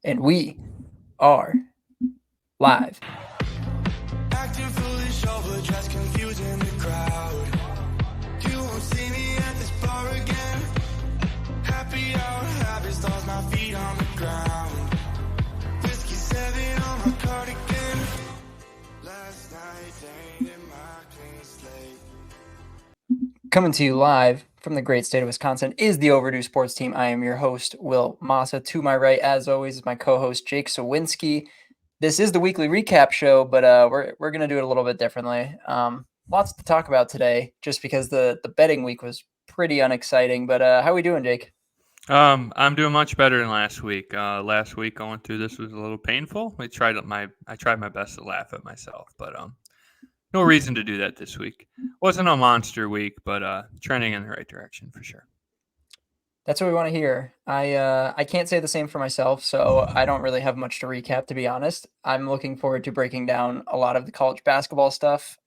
And we are live. Acting foolish, overdressed, confusing the crowd. You won't see me at this bar again. Happy hour, habits, lost my feet on the ground. Whiskey 7 on my cardigan. Last night, stained in my clean slate. Coming to you live from the great state of Wisconsin is the Overdue Sports Team. I am your host, Will Massa. To my right, as always, is my co-host, Jake Sawinski. This is the weekly recap show, but we're going to do it a little bit differently. Lots to talk about today, just because the betting week was pretty unexciting. But how are we doing, Jake? I'm doing much better than last week. Last week going through this was a little painful. I tried my best to laugh at myself, but no reason to do that this week. Wasn't a monster week, but trending in the right direction for sure. That's what we want to hear. I can't say the same for myself, so I don't really have much to recap, to be honest. I'm looking forward to breaking down a lot of the college basketball stuff.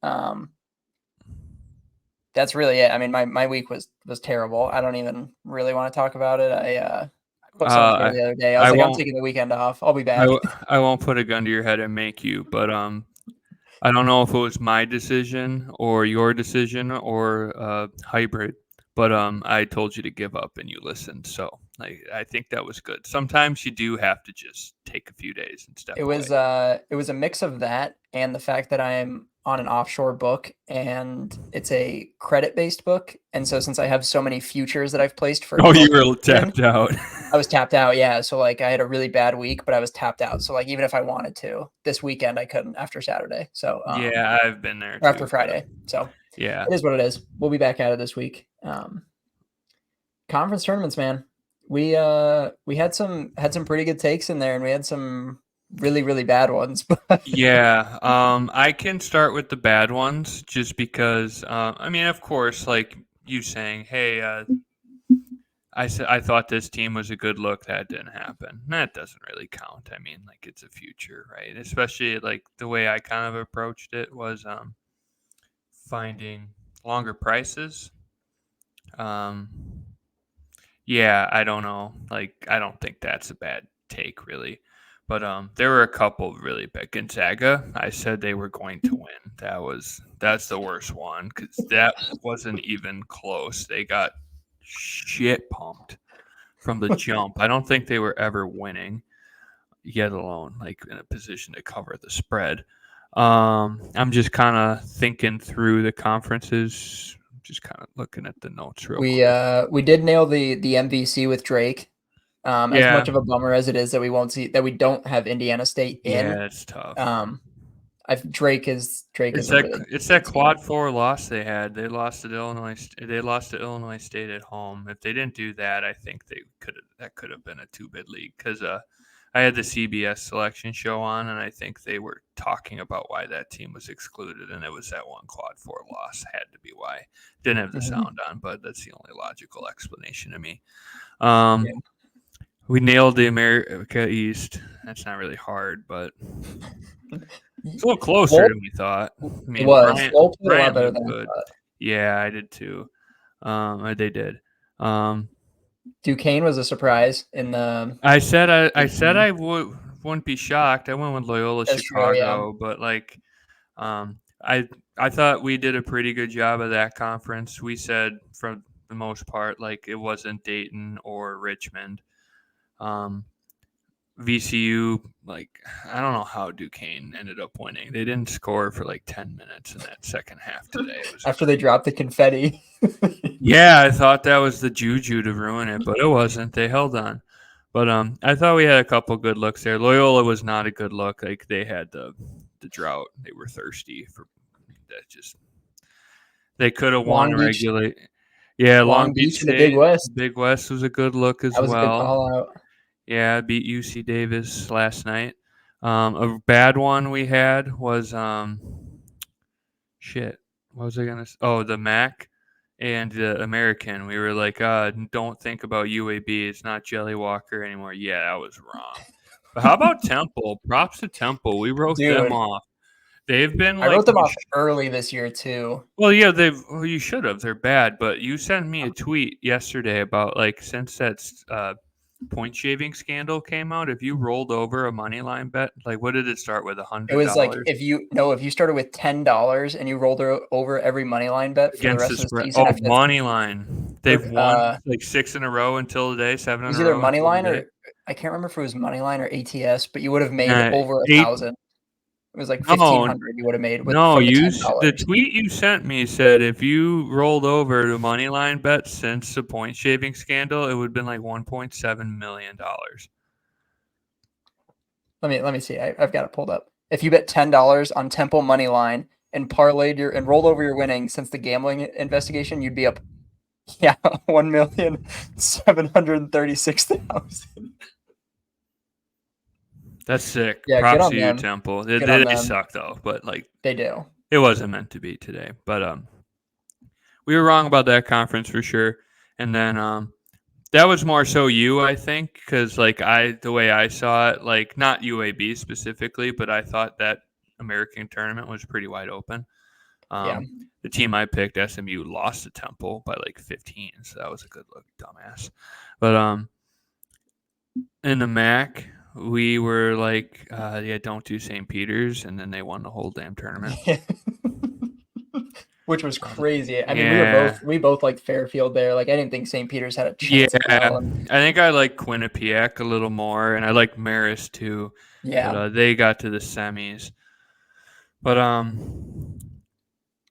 That's really it. I mean, my week was terrible. I don't even really want to talk about it. I put something here the other day. I was I'm taking the weekend off. I'll be back. I won't put a gun to your head and make you, but I don't know if it was my decision or your decision or hybrid. But I told you to give up and you listened, so I think that was good. Sometimes you do have to just take a few days and step away. It was a mix of that and the fact that I'm on an offshore book and it's a credit-based book, and so since I have so many futures that I've placed for you were tapped out. I was tapped out, yeah. So I had a really bad week, but I was tapped out. So even if I wanted to, this weekend I couldn't after Saturday. So yeah, I've been there too, after Friday. So yeah, it is what it is. We'll be back at it this week. Conference tournaments, man. We had some pretty good takes in there, and we had some really, really bad ones. Yeah, I can start with the bad ones just because I mean, of course, like you saying, hey, I thought this team was a good look. That didn't happen. That doesn't really count. I mean, it's a future, right? Especially the way I kind of approached it was finding longer prices. Yeah, I don't know. I don't think that's a bad take, really. But there were a couple really bad. Gonzaga, I said they were going to win. That's the worst one because that wasn't even close. They got shit pumped from the jump. I don't think they were ever winning, yet alone in a position to cover the spread. I'm just kind of thinking through the conferences. Just kind of looking at the notes real quick. We did nail the MVC with Drake. As much of a bummer as it is that we don't have Indiana State in. Yeah, it's tough. Drake is. It's that quad 4 loss they had. They lost to Illinois. They lost to Illinois State at home. If they didn't do that, I think that could have been a 2-bid league because I had the CBS selection show on, and I think they were talking about why that team was excluded, and it was that one quad 4 loss had to be why. Didn't have the sound on, but that's the only logical explanation to me. We nailed the America East. That's not really hard, but it's a little closer than we thought. I mean, it was. Bryant better than good. Yeah, I did too. They did. Duquesne was a surprise in the. I said I wouldn't be shocked. I went with Loyola Chicago, but I thought we did a pretty good job of that conference. We said for the most part it wasn't Dayton or Richmond. VCU, I don't know how Duquesne ended up winning. They didn't score for 10 minutes in that second half today. After they dropped the confetti. Yeah, I thought that was the juju to ruin it, but it wasn't. They held on. But I thought we had a couple good looks there. Loyola was not a good look. They had the drought. They were thirsty for that. They could have won regularly. Yeah, Long Beach State, the Big West. Big West was a good look as well. That was well. a good call out. Yeah, beat UC Davis last night. A bad one we had was shit. What was I gonna say? Oh, the MAC and the American. We were don't think about UAB. It's not Jelly Walker anymore. Yeah, that was wrong. But how about Temple? Props to Temple. We wrote them off. They've been I wrote them off early this year too. Well, yeah, you should have. They're bad, but you sent me a tweet yesterday about since that's point shaving scandal came out, if you rolled over a money line bet, like what did it start with? It was like $100 if you started with $10 and you rolled over every money line bet for the against the rest of the spread. season Oh, after the money line. They've for, won like 6 in a row until today, 7 it in was a either row money until line today. or I can't remember if it was money line or ATS, but you would have made Uh, over eight. 1,000. It was like No, 1,500 you would have made with no. from the The $10. tweet you sent me said if you rolled over the money line bet since the point shaving scandal, it would have been like $1.7 million. Let me see. I've got it pulled up. If you bet $10 on Temple money line and parlayed your and rolled over your winnings since the gambling investigation, you'd be up, yeah, 1,736,000. That's sick. Yeah, good Props on to you, them. Temple. Good on They them. suck though, but like They do. it wasn't meant to be today. But we were wrong about that conference for sure. And then that was more so you, I think, because like the way I saw it, like not UAB specifically, but I thought that American tournament was pretty wide open. Yeah. The team I picked, SMU, lost to Temple by like 15, so that was a good look, dumbass. But in the MAC, we were like, yeah, don't do St. Peter's, and then they won the whole damn tournament. Which was crazy. I mean, Yeah. we both liked Fairfield there. Like I didn't think St. Peter's had a Yeah, chance in hell. And I think I like Quinnipiac a little more, and I like Marist too. yeah. But they got to the semis. But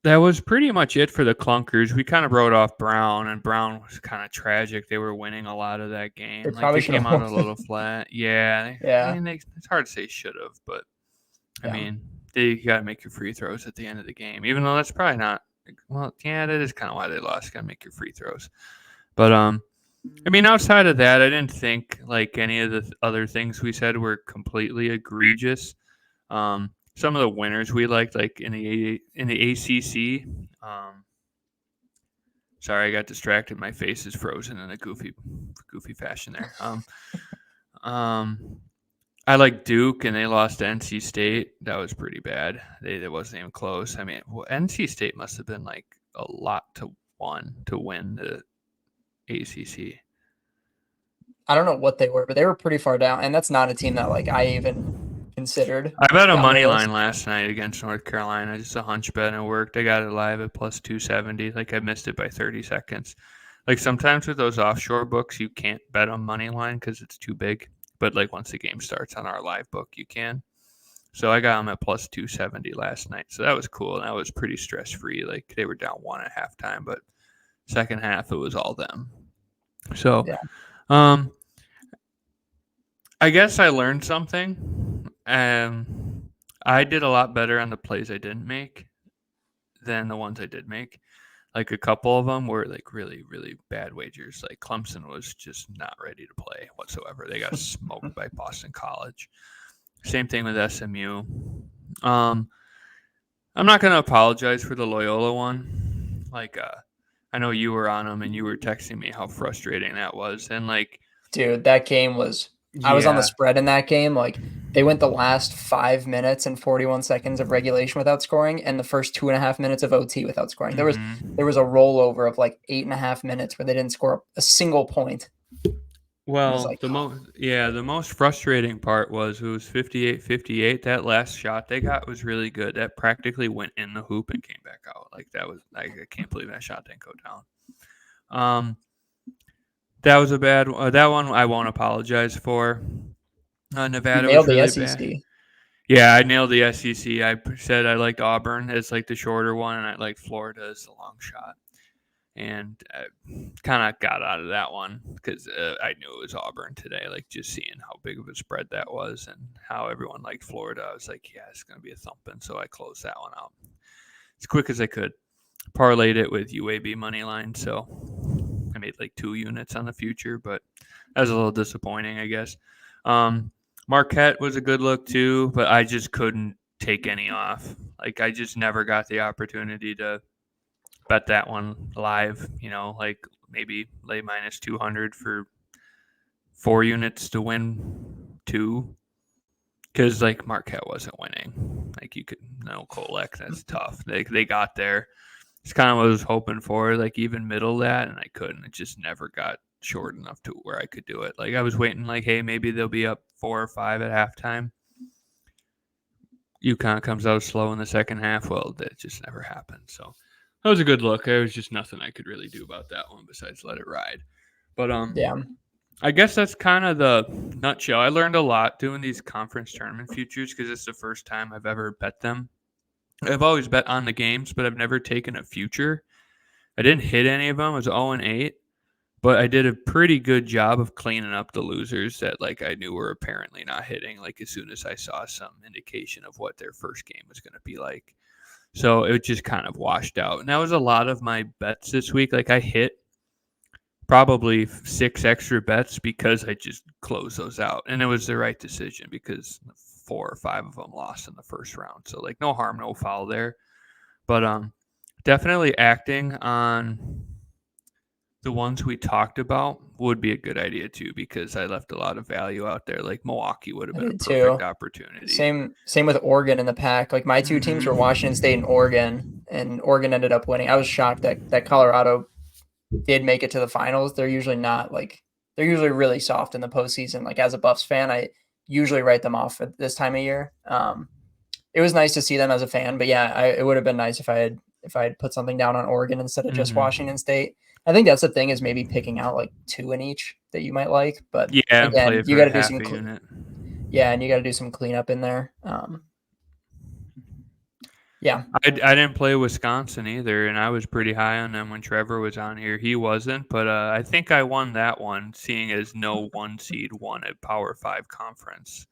that was pretty much it for the Clunkers. We kind of wrote off Brown, and Brown was kind of tragic. They were winning a lot of that game. They Like probably they should came out a have little flat. Yeah, I Yeah. mean, it's hard to say should have, but I Yeah. mean, you got to make your free throws at the end of the game, even though that's probably not. Well, yeah, that is kind of why they lost. Got to make your free throws. But I mean, outside of that, I didn't think like any of the other things we said were completely egregious. Some of the winners we liked, like in the ACC. Sorry, I got distracted. My face is frozen in a goofy fashion there. I like Duke, and they lost to NC State. That was pretty bad. It wasn't even close. I mean, NC State must have been like a lot to win the ACC. I don't know what they were, but they were pretty far down, and that's not a team that like I even considered. I bet a on the money list. line last night against North Carolina, just a hunch bet, and it worked. I got it live at plus 270. Like I missed it by 30 seconds. Like sometimes with those offshore books, you can't bet on money line because it's too big. But like once the game starts on our live book, you can. So I got them at plus 270 last night. So that was cool. And that was pretty stress free. Like they were down 1 at halftime, but second half it was all them. So, Yeah. I guess I learned something. I did a lot better on the plays I didn't make than the ones I did make. Like a couple of them were like really, really bad wagers. Like Clemson was just not ready to play whatsoever. They got smoked by Boston College. Same thing with SMU. I'm not going to apologize for the Loyola one. Like, I know you were on them and you were texting me how frustrating that was. And like, Dude, that game was. I was on the spread in that game. Like they went the last 5 minutes and 41 seconds of regulation without scoring, and the first 2.5 minutes of OT without scoring. There was a rollover of like 8.5 minutes where they didn't score a single point. Well, like, the most frustrating part was it was 58-58. That last shot they got was really good. That practically went in the hoop and came back out. Like that was like I can't believe that shot didn't go down. That was a bad one. That one I won't apologize for. Nevada was really bad. Yeah, I nailed the SEC. I said I liked Auburn as like the shorter one, and I liked Florida as the long shot. And I kind of got out of that one because I knew it was Auburn today. Like just seeing how big of a spread that was and how everyone liked Florida, I was like, yeah, it's going to be a thumping. So I closed that one out as quick as I could. Parlayed it with UAB money line, so I made like 2 units on the future, but that was a little disappointing, I guess. Marquette was a good look too, but I just couldn't take any off. Like I just never got the opportunity to bet that one live, like maybe lay minus 200 for 4 units to win 2. Because like Marquette wasn't winning. Like you could Kolek, that's tough. They got there. It's kind of what I was hoping for, like even middle that, and I couldn't. It just never got short enough to where I could do it. Like I was waiting, like, hey, maybe they'll be up 4 or 5 at halftime. UConn comes out slow in the second half. Well, that just never happened. So that was a good look. There was just nothing I could really do about that one besides let it ride. But Yeah. I guess that's kind of the nutshell. I learned a lot doing these conference tournament futures because it's the first time I've ever bet them. I've always bet on the games, but I've never taken a future. I didn't hit any of them. I was 0-8, but I did a pretty good job of cleaning up the losers that like I knew were apparently not hitting. Like as soon as I saw some indication of what their first game was going to be like, so it just kind of washed out. And that was a lot of my bets this week. Like I hit probably 6 extra bets because I just closed those out, and it was the right decision because 4 or 5 of them lost in the first round. So like no harm, no foul there. But definitely acting on the ones we talked about would be a good idea too, because I left a lot of value out there. Like Milwaukee would have I been a did perfect too. opportunity. Same with Oregon in the pack. Like my two teams were Mhm. Washington State and Oregon ended up winning. I was shocked that Colorado did make it to the finals. They're usually not like they're usually really soft in the postseason. Like as a Buffs fan, I usually write them off at this time of year. It was nice to see them as a fan, but yeah, it would have been nice if I had put something down on Oregon instead of just Mhm. Washington State. I think that's the thing is maybe picking out like 2 in each that you might like, but Yeah, and play again, it you for got a to do half some a unit. yeah, and you got to do some cleanup in there. Yeah, I didn't play Wisconsin either, and I was pretty high on them when Trevor was on here. He wasn't, but I think I won that one, seeing as no 1 seed won a Power 5 conference.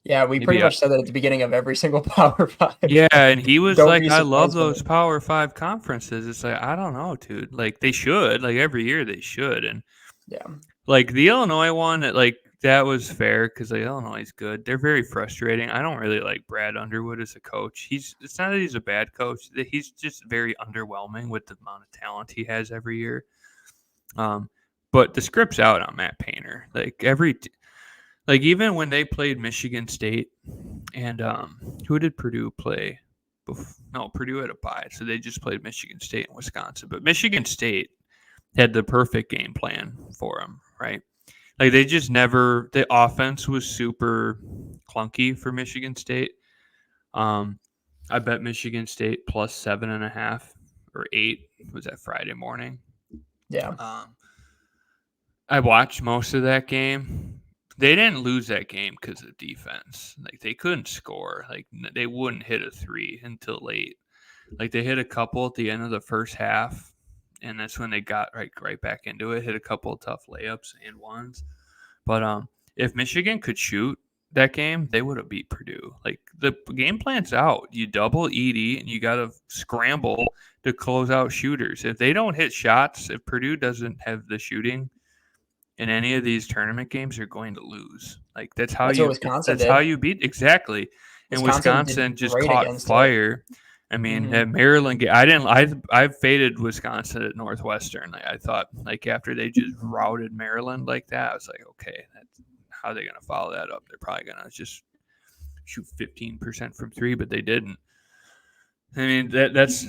yeah, we pretty Maybe I, much said that at the beginning of every single Power Five. yeah, and he was Don't like, be "I love surprised when those it. Power 5 conferences." It's like I don't know, dude. Like they should, like every year they should, and Yeah, like the Illinois one, like that was fair because like Illinois is good. They're very frustrating. I don't really like Brad Underwood as a coach. It's not that he's a bad coach. He's just very underwhelming with the amount of talent he has every year. Um, but the script's out on Matt Painter. Like even when they played Michigan State, and who did Purdue play? No, Purdue had a bye, so they just played Michigan State and Wisconsin. But Michigan State had the perfect game plan for them, right? Like they just never. The offense was super clunky for Michigan State. Um, I bet Michigan State plus 7.5 or 8 was that Friday morning. yeah, Um, I watched most of that game. They didn't lose that game because of defense. Like they couldn't score. Like they wouldn't hit a 3 until late. Like they hit a couple at the end of the first half, and that's when they got right back into it. Hit a couple of tough layups and ones. But if Michigan could shoot that game, they would have beat Purdue. Like the game plan's out. You double Edie, and you got to scramble to close out shooters. If they don't hit shots, if Purdue doesn't have the shooting in any of these tournament games, you're going to lose. Like that's how that's what you Wisconsin that's how did. you beat exactly. And Wisconsin did Wisconsin just great caught against it. fire. I mean, Hmm. that Maryland game, I didn't. I faded Wisconsin at Northwestern. I thought like after they just routed Maryland like that, I was like, okay, that's, how are they going to follow that up? They're probably going to just shoot 15% from 3, but they didn't. I mean, that's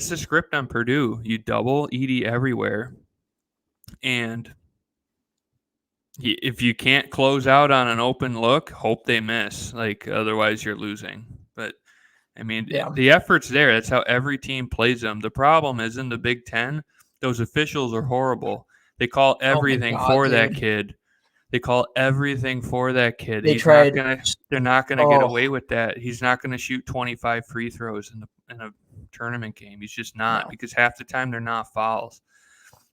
the script on Purdue. You double Edie everywhere, and if you can't close out on an open look, hope they miss. Like otherwise, you're losing. But I mean, Yeah. the effort's there. That's how every team plays them. The problem is in the Big Ten, those officials are horrible. They call Oh my everything God, for that dude. kid. They call everything for that kid. They He's not tried. gonna. They're not gonna get Oh away with that. He's not gonna shoot 25 free throws in a tournament game. He's just not no, because half the time they're not fouls.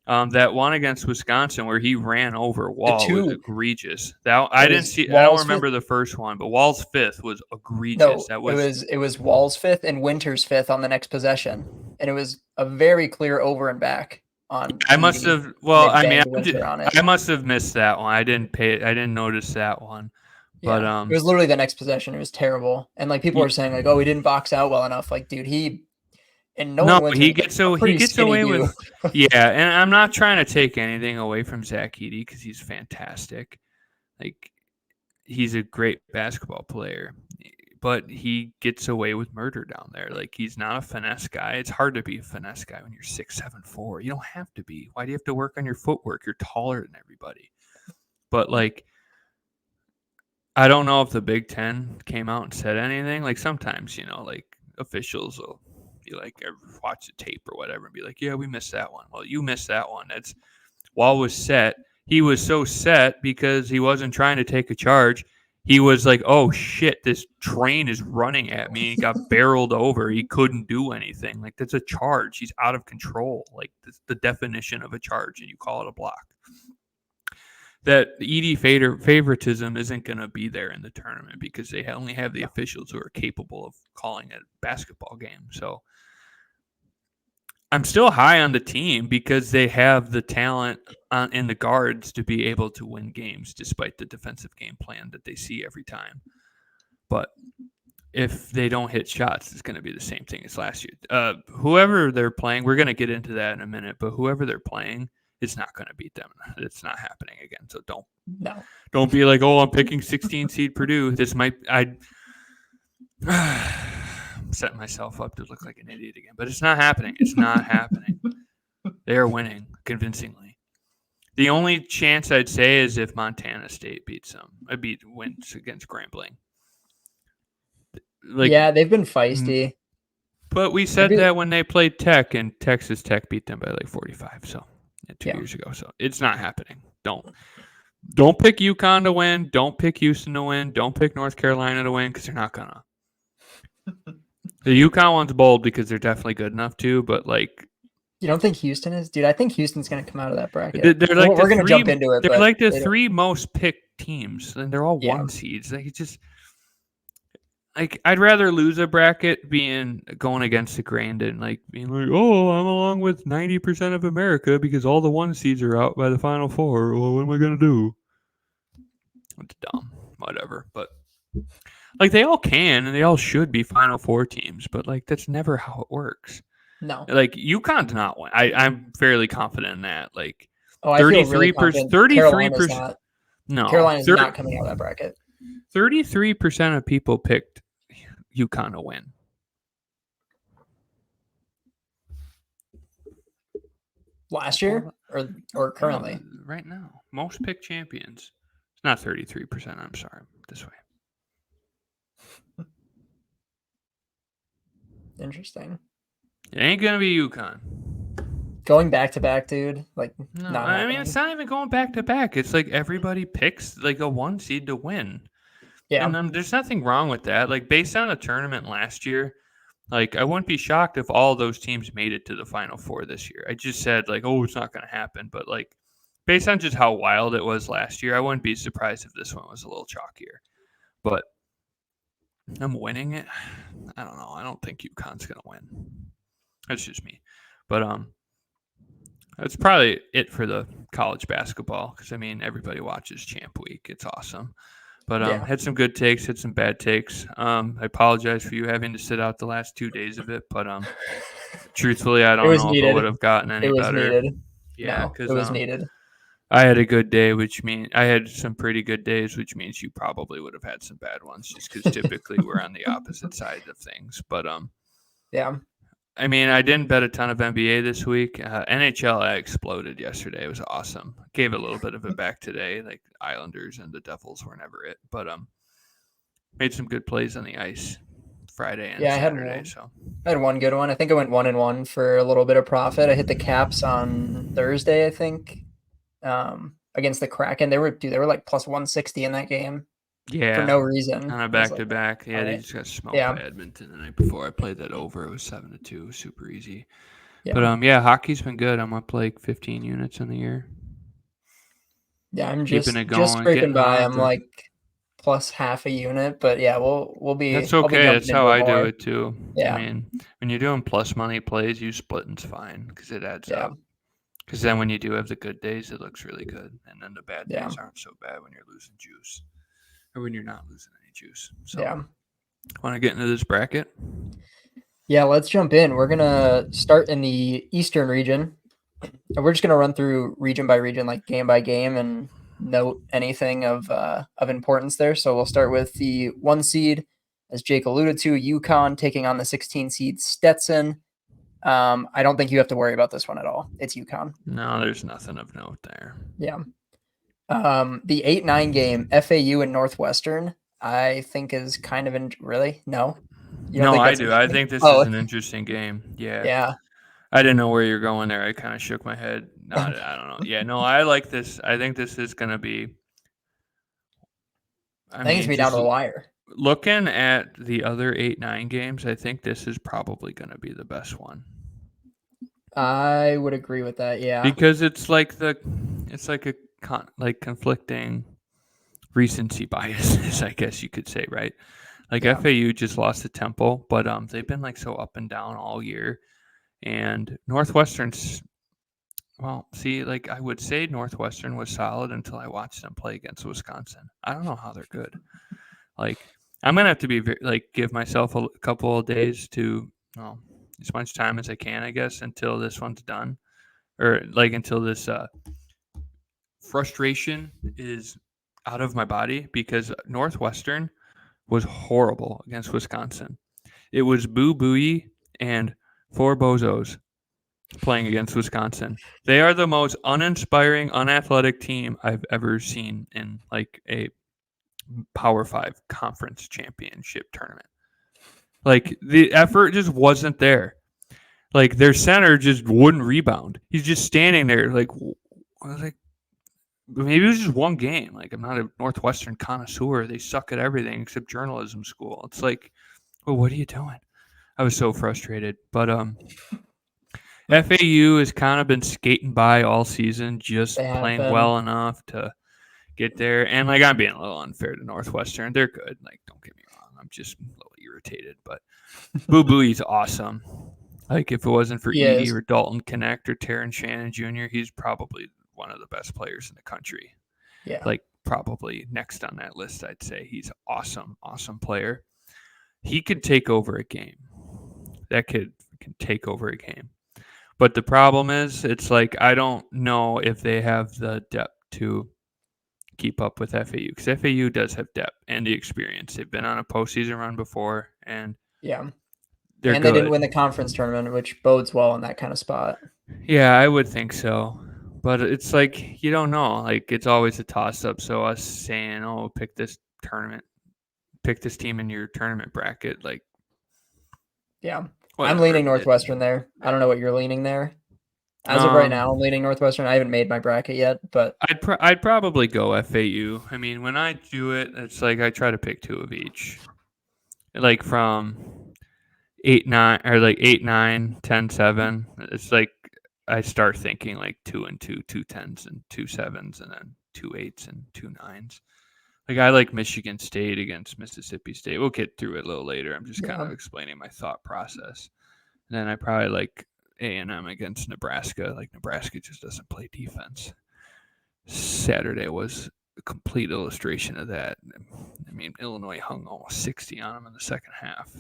That one against Wisconsin where he ran over the Wall was two. egregious. That I It didn't was see. I don't Wall's fifth. remember the first one, but Wall's fifth was egregious. No, That it was. was it was Wall's fifth and Winter's fifth on the next possession, and it was a very clear over and back on I must Edie, have. and Well, they I mean, banged Winter on it. I must have missed that one. I didn't pay. I didn't notice that one. But Yeah, it was literally the next possession. It was terrible, and like people y- were saying, like, "Oh, he didn't box out well enough." Like, dude, and no, knowing Winter, he's a he pretty gets skinny away dude. with. Yeah, and I'm not trying to take anything away from Zach Edey because he's fantastic. Like he's a great basketball player, but he gets away with murder down there. Like, he's not a finesse guy. It's hard to be a finesse guy when you're 6'7", 4". You don't have to be. Why do you have to work on your footwork? You're taller than everybody. But like, I don't know if the Big Ten came out and said anything. Like, sometimes, like, officials will be like, watch the tape or whatever and be like, yeah, we missed that one. Well, you missed that one. That's Wall was set. He was so set because he wasn't trying to take a charge. He was like, oh shit, this train is running at me. He got barreled over. He couldn't do anything. Like, that's a charge. He's out of control. Like, that's the definition of a charge, and you call it a block. That ED favoritism isn't going to be there in the tournament because they only have the officials who are capable of calling a basketball game. So I'm still high on the team because they have the talent in the guards to be able to win games despite the defensive game plan that they see every time. But if they don't hit shots, it's going to be the same thing as last year. Whoever they're playing, we're going to get into that in a minute, but whoever they're playing, it's not going to beat them. It's not happening again. So don't be like, oh, I'm picking 16 seed Purdue. I'm setting myself up to look like an idiot again, but it's not happening. It's not happening. They are winning convincingly. The only chance I'd say is if Montana State wins against Grambling. Like, yeah, they've been feisty. But we said that when they played Tech, and Texas Tech beat them by like 45. So 2 years ago. So it's not happening. Don't pick UConn to win. Don't pick Houston to win. Don't pick North Carolina to win because they're not gonna. The UConn one's bold because they're definitely good enough to, but like. You don't think Houston is? Dude, I think Houston's going to come out of that bracket. They're like we're going to jump into it. They're like the three most picked teams, and they're all 1 seeds. Like, it's just like, I'd rather lose a bracket going against the grain than like being like, oh, I'm along with 90% of America because all the 1 seeds are out by the Final Four. Well, what am I going to do? It's dumb. Whatever. But like, they all can and they all should be Final Four teams, but like, that's never how it works. No. Like, UConn's not one. I'm fairly confident in that. Like, 33%. 33%. No. Carolina's not coming out of that bracket. 33% of people picked UConn to win. Last year or currently? No, right now. Most picked champions. It's not 33%. I'm sorry. This way. Interesting. It ain't going to be UConn. Going back to back, dude. Like, no, I mean, it's not even going back to back. It's like everybody picks like a 1 seed to win. Yeah. And there's nothing wrong with that. Like, based on the tournament last year, like, I wouldn't be shocked if all those teams made it to the Final Four this year. I just said, like, oh, it's not going to happen. But, like, based on just how wild it was last year, I wouldn't be surprised if this one was a little chalkier. But I'm winning it. I don't know. I don't think UConn's going to win. That's just me. But that's probably it for the college basketball because, I mean, everybody watches Champ Week. It's awesome. But had some good takes, had some bad takes. I apologize for you having to sit out the last 2 days of it. But truthfully, I don't know if I would have gotten any better. Needed. Yeah, because it was needed. I had a good day, which means I had some pretty good days, which means you probably would have had some bad ones just because typically we're on the opposite side of things. But yeah. I mean, I didn't bet a ton of NBA this week. NHL, I exploded yesterday. It was awesome. Gave a little bit of it back today. Like, Islanders and the Devils were never it. But made some good plays on the ice Friday and Saturday. I had one good one. I think I went 1-1 for a little bit of profit. I hit the Caps on Thursday, I think, against the Kraken. They were like plus 160 in that game. Yeah. For no reason. On a back-to-back. Yeah, they just got smoked by Edmonton the night before. I played that over. It was 7-2. Super easy. Yeah. But, hockey's been good. I'm up like 15 units in the year. Yeah, I'm just scraping by. I'm like plus half a unit. But, yeah, we'll be. That's okay. That's how I do it, too. Yeah. I mean, when you're doing plus money plays, you splitting's fine because it adds up. Because then when you do have the good days, it looks really good. And then the bad days aren't so bad when you're losing juice. Or when you're not losing any juice. So, want to get into this bracket? Yeah, let's jump in. We're going to start in the Eastern region. And we're just going to run through region by region, like game by game, and note anything of importance there. So we'll start with the 1 seed, As Jake alluded to, UConn taking on the 16 seed Stetson. I don't think you have to worry about this one at all. It's UConn. No, there's nothing of note there. Yeah. The 8-9 game, FAU and Northwestern, I think is kind of really? No? You don't No, think I that's do. I interesting? think this Oh, is an interesting game. Yeah. yeah. I didn't know where you're going there. I kind of shook my head. I don't know. Yeah, no, I like this. I think this is going to be. I think it's be down just to the wire. looking at the other 8-9 games, I think this is probably going to be the best one. I would agree with that. Yeah. Because it's like a conflicting recency biases, I guess you could say, right? Like Yeah. FAU just lost to Temple, but they've been like so up and down all year. And Northwestern's, well, see, like I would say Northwestern was solid until I watched them play against Wisconsin. I don't know how they're good. Like I'm gonna have to be give myself a couple of days to, as much time as I can, I guess, until this one's done, or like until this frustration is out of my body, because Northwestern was horrible against Wisconsin. It was Boo Booey and four bozos playing against Wisconsin. They are the most uninspiring, unathletic team I've ever seen in like a Power 5 conference championship tournament. Like the effort just wasn't there. Like their center just wouldn't rebound. He's just standing there like, I was like, maybe it was just one game. Like, I'm not a Northwestern connoisseur. They suck at everything except journalism school. It's like, well, what are you doing? I was so frustrated. But FAU has kind of been skating by all season, just playing well enough to get there. And like, I'm being a little unfair to Northwestern. They're good. Like, don't get me wrong. I'm just a little irritated. But Boo Booey's awesome. Like, if it wasn't for Edie or Dalton Connect or Terrence Shannon Jr., he's probably one of the best players in the country. Yeah. Like probably next on that list, I'd say. He's awesome player. He could take over a game. That kid can take over a game. But the problem is, it's like I don't know if they have the depth to keep up with FAU, because FAU does have depth and the experience. They've been on a postseason run before, and yeah. They're and good. They didn't win the conference tournament, which bodes well in that kind of spot. Yeah, I would think so. But it's like, you don't know. Like, it's always a toss-up. So us saying, oh, pick this team in your tournament bracket, like, yeah. whatever. I'm leaning Northwestern there. I don't know what you're leaning there. As of right now, I'm leaning Northwestern. I haven't made my bracket yet, but I'd probably go FAU. I mean, when I do it, it's like I try to pick two of each. Like from 8-9 or like 8-9, 10-7. It's like I start thinking like 2 and 2, 2 10s and 2 7s, and then 2 8s and 2 9s. Like I like Michigan State against Mississippi State. We'll get through it a little later. I'm just kind of explaining my thought process. And then I probably like A&M against Nebraska. Like Nebraska just doesn't play defense. Saturday was a complete illustration of that. I mean, Illinois hung almost 60 on them in the second half.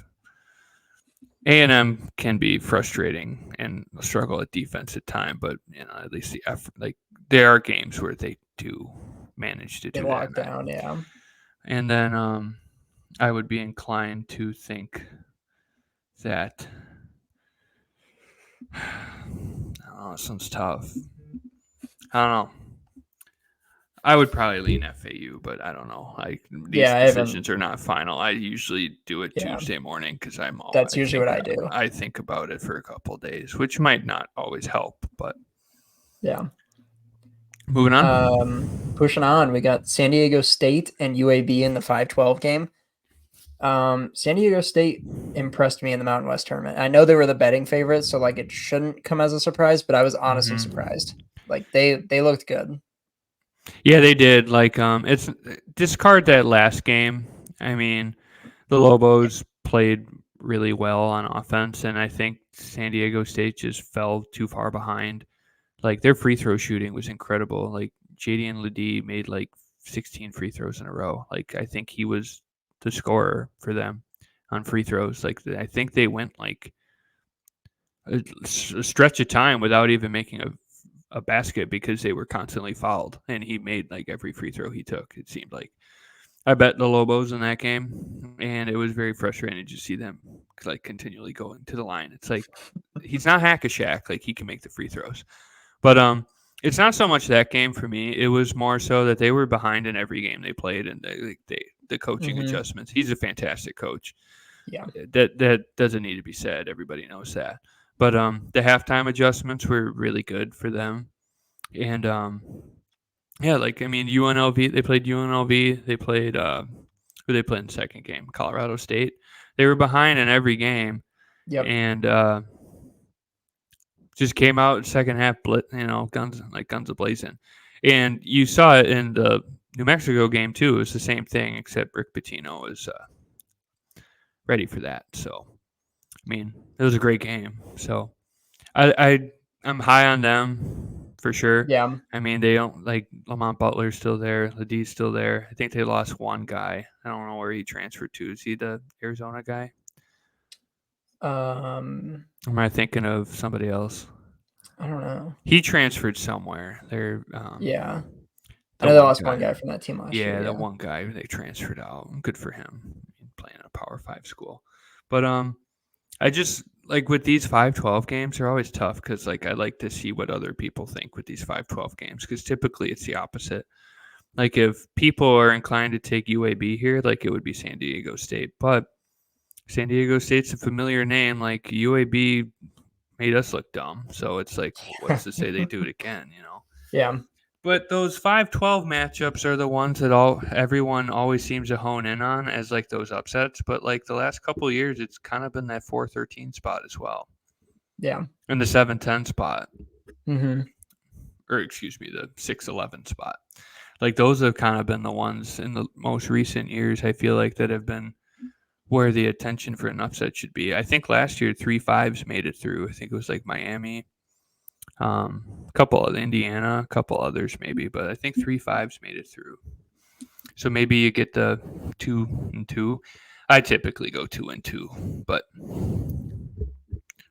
A&M can be frustrating and struggle at defense at time, but at least the effort. Like there are games where they do manage to do lock down, yeah. And then I would be inclined to think that I don't know, this one's tough. I don't know. I would probably lean FAU, but I don't know. These decisions are not final. I usually do it Tuesday morning because that's usually what I do. I think about it for a couple of days, which might not always help, but yeah. Moving on. Pushing on, we got San Diego State and UAB in the 5-12 game. San Diego State impressed me in the Mountain West tournament. I know they were the betting favorites, so like it shouldn't come as a surprise, but I was honestly surprised. Like they looked good. Yeah, they did. Like it's discard that last game. I mean, the Lobos played really well on offense, and I think San Diego State just fell too far behind. Like their free throw shooting was incredible. Like JD Ledee made like 16 free throws in a row. Like I think he was the scorer for them on free throws. Like I think they went like a stretch of time without even making a basket because they were constantly fouled, and he made like every free throw he took, it seemed like. I bet the Lobos in that game, and it was very frustrating to see them like continually going to the line. It's like he's not hack a Shaq, like he can make the free throws, but it's not so much that game for me. It was more so that they were behind in every game they played, and they the coaching Mm-hmm. adjustments. He's a fantastic coach. Yeah. That doesn't need to be said. Everybody knows that. But the halftime adjustments were really good for them, and yeah, like I mean UNLV. They played UNLV. They played who they played in the second game, Colorado State. They were behind in every game, Yep. and just came out second half, guns a blazing. And you saw it in the New Mexico game too. It was the same thing, except Rick Pitino was ready for that. So I mean, it was a great game. So I'm high on them for sure. Yeah. I mean, they don't like Lamont Butler's still there, Ladie's still there. I think they lost one guy. I don't know where he transferred to. Is he the Arizona guy? Um, Or am I thinking of somebody else? I don't know. He transferred somewhere. They're Yeah. I the know they one lost one guy. guy from that team last year. Yeah, the Yeah. one guy they transferred out. Good for him. Playing at a Power Five school. But I just like with these 5-12 games, they're always tough because like I like to see what other people think with these 5-12 games because typically it's the opposite. Like if people are inclined to take UAB here, like it would be San Diego State, but San Diego State's a familiar name. Like UAB made us look dumb, so it's like what's to say they do it again, you know? Yeah. But those 5-12 matchups are the ones that everyone always seems to hone in on as like those upsets. But like the last couple of years, it's kind of been that 4-13 spot as well, Yeah. and the 7-10 spot, Mm-hmm. or excuse me, the 6-11 spot. Like those have kind of been the ones in the most recent years. I feel like that have been where the attention for an upset should be. I think last year 3-5s made it through. I think it was like Miami, a couple of Indiana, a couple others maybe, but I think 3-5s made it through. So maybe you get the 2-2. I typically go 2-2, but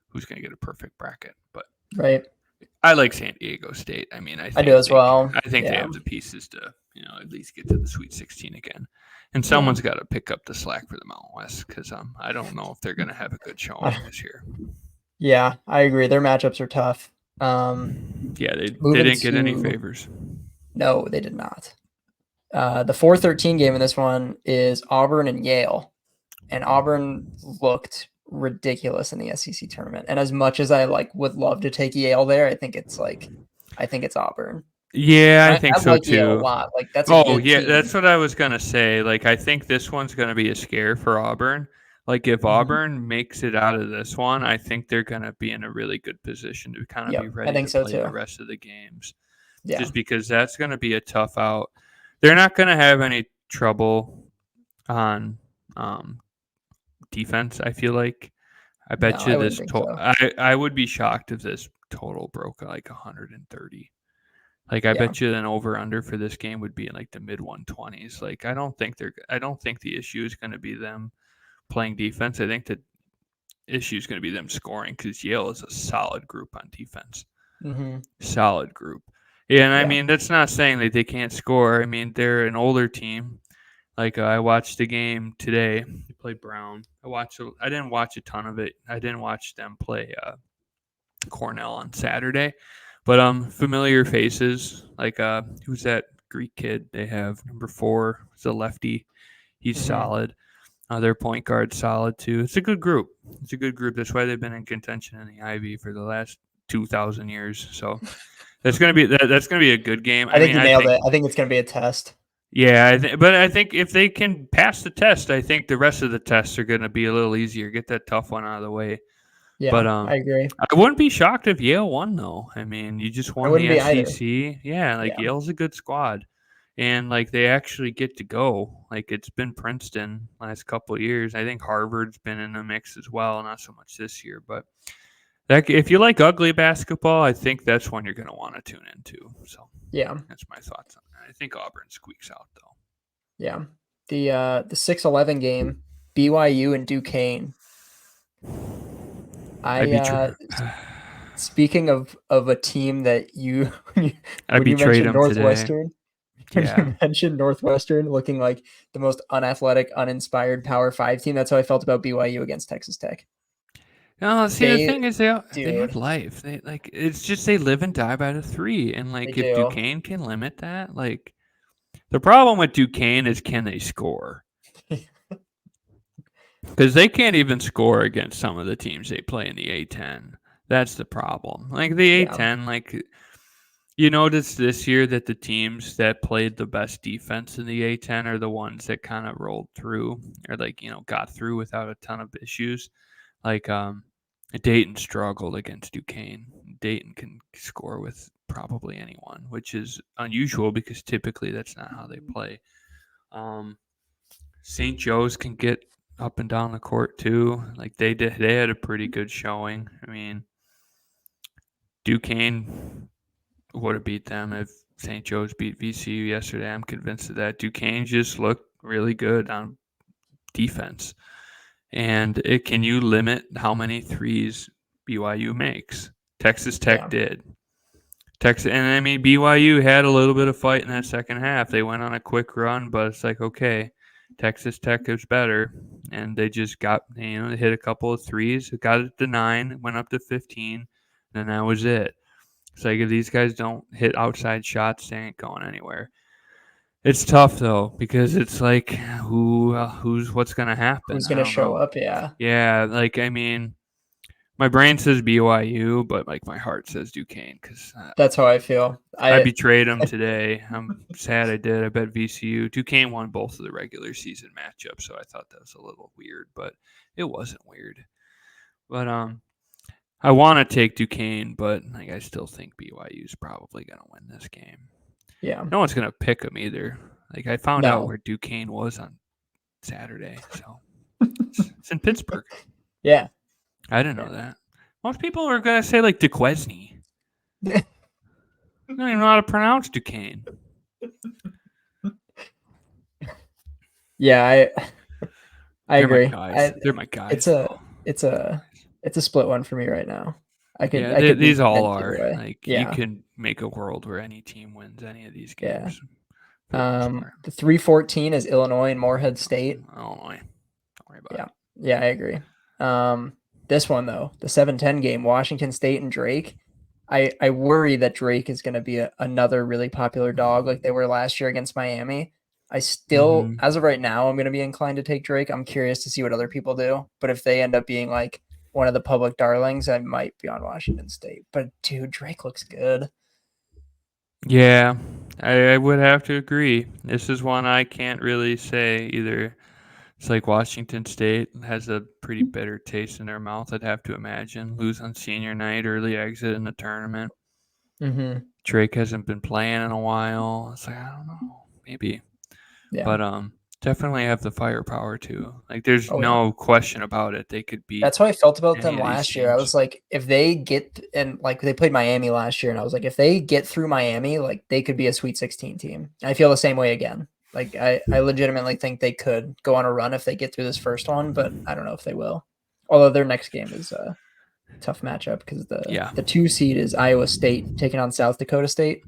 who's going to get a perfect bracket? But Right. I like San Diego State. I mean, I do as they, well. I think they Yeah. have the pieces to, at least get to the Sweet 16 again. And Yeah. someone's got to pick up the slack for the Mountain West because I don't know if they're going to have a good showing this year. Yeah, I agree. Their matchups are tough. Yeah, they moving didn't get any to- favors. No, they did not. The 4-13 game in this one is Auburn and Yale, and Auburn looked ridiculous in the SEC tournament. And as much as I would love to take Yale there, I think it's Auburn. Yeah, I And think I so like Yale a too. lot. Like that's a Oh good yeah, team. that's what I was gonna say. Like I think this one's gonna be a scare for Auburn. Like if Mhm. Auburn makes it out of this one, I think they're gonna be in a really good position to kind of Yep, be I ready think to so play too. the rest of the games. Yeah. Just because that's gonna be a tough out. They're not gonna have any trouble on defense. I feel like. I bet No, you I wouldn't this. think so. I would be shocked if this total broke like 130. Like I Yeah. bet you an over under for this game would be in like the mid 120s. Like I don't think the issue is going to be them playing defense. I think the issue is going to be them scoring because Yale is a solid group on defense. Mm-hmm. Solid group. Yeah, and I Yeah. mean that's not saying that they can't score. I mean they're an older team. Like I watched the game today. They played Brown. I didn't watch a ton of it. I didn't watch them play Cornell on Saturday. But familiar faces like who's that Greek kid they have number 4? It's a lefty. He's Mhm. solid. Their point guard's solid too. It's a good group. It's a good group. That's why they've been in contention in the Ivy for the last 2,000 years. So that's gonna be a good game. I think you nailed it. I think it's going to be a test. Yeah, but I think if they can pass the test, I think the rest of the tests are going to be a little easier. Get that tough one out of the way. Yeah, But I agree. I wouldn't be shocked if Yale won, though. I mean, you just won wouldn't the be either. SEC. Yeah, like Yeah. Yale's a good squad, and like they actually get to go. Like it's been Princeton last couple of years. I think Harvard's been in the mix as well. Not so much this year, but that if you like ugly basketball, I think that's one you're going to want to tune into. So Yeah. that's my thoughts on that. I think Auburn squeaks out though. Yeah. The 6-11 game, BYU and Duquesne. Speaking of a team that you I when you betrayed mentioned them today. Northwestern, When Yeah. you mentioned Northwestern looking like the most unathletic, uninspired Power 5 team, that's how I felt about BYU against Texas Tech. No, see the They thing is they have dude, life. They like it's just they live and die by the three, and they like if do. Duquesne can limit that, like the problem with Duquesne is can they score? Because they can't even score against some of the teams they play in the A10. That's the problem. Like the Yeah, A10, like you notice this year that the teams that played the best defense in the A10 are the ones that kind of rolled through or like got through without a ton of issues. Like Dayton struggled against Duquesne. Dayton can score with probably anyone, which is unusual because typically that's not how they play. Um, St. Joe's can get up and down the court too. Like they did, they had a pretty good showing. I mean, Duquesne would have beat them if St. Joe's beat VCU yesterday. I'm convinced of that. Duquesne just looked really good on defense. And can you limit how many threes BYU makes? Texas Tech yeah. did. Texas, and I mean BYU had a little bit of fight in that second half. They went on a quick run, but it's like okay, Texas Tech is better, and they just got they hit a couple of threes, got it to 9, went up to 15, and that was it. It's like if these guys don't hit outside shots, they ain't going anywhere. It's tough though because it's like who's what's gonna happen? Who's I gonna don't show know. up? Yeah, Yeah, like I mean, my brain says BYU, but like my heart says Duquesne because that's how I feel. I I betrayed them today. I'm sad I did. I bet VCU. Duquesne won both of the regular season matchups, so I thought that was a little weird, but it wasn't weird. But I want to take Duquesne, but like I still think BYU is probably gonna win this game. yeah, No one's gonna pick them either. Like I found out no, where Duquesne was on Saturday, so it's in Pittsburgh. yeah. I didn't know that. Most people are gonna say like Duquesne. Yeah. I don't even know how to pronounce Duquesne. Yeah, I They're my agree. guys. They're my It's guys, a though. it's a it's a split one for me right now. Yeah, I could be these all convinced either are. way. Like you Yeah, can make a world where any team wins any of these yeah. games for the most part. The 314 is Illinois and Morehead State. Illinois. Don't worry about Yeah, it. yeah, I agree. This one though, the 7-10 game, Washington State and Drake. I worry that Drake is going to be another really popular dog like they were last year against Miami. I still, Mm-hmm. as of right now, I'm going to be inclined to take Drake. I'm curious to see what other people do. But if they end up being like one of the public darlings, I might be on Washington State. But dude, Drake looks good. Yeah, I would have to agree. This is one I can't really say either. It's like Washington State has a pretty bitter taste in their mouth, I'd have to imagine. Lose on senior night, early exit in the tournament. Mm-hmm. Drake hasn't been playing in a while. It's like, I don't know. Maybe. Yeah. But definitely have the firepower too. Like there's Oh yeah. no question about it. They could beat That's how I felt about any them of these last year. I teams. was like, if they get and like they played Miami last year, and I was like, if they get through Miami, like they could be a Sweet 16 team. I feel the same way again. Like I legitimately think they could go on a run if they get through this first one, but I don't know if they will. Although their next game is a tough matchup because Yeah. the 2 seed is Iowa State taking on South Dakota State.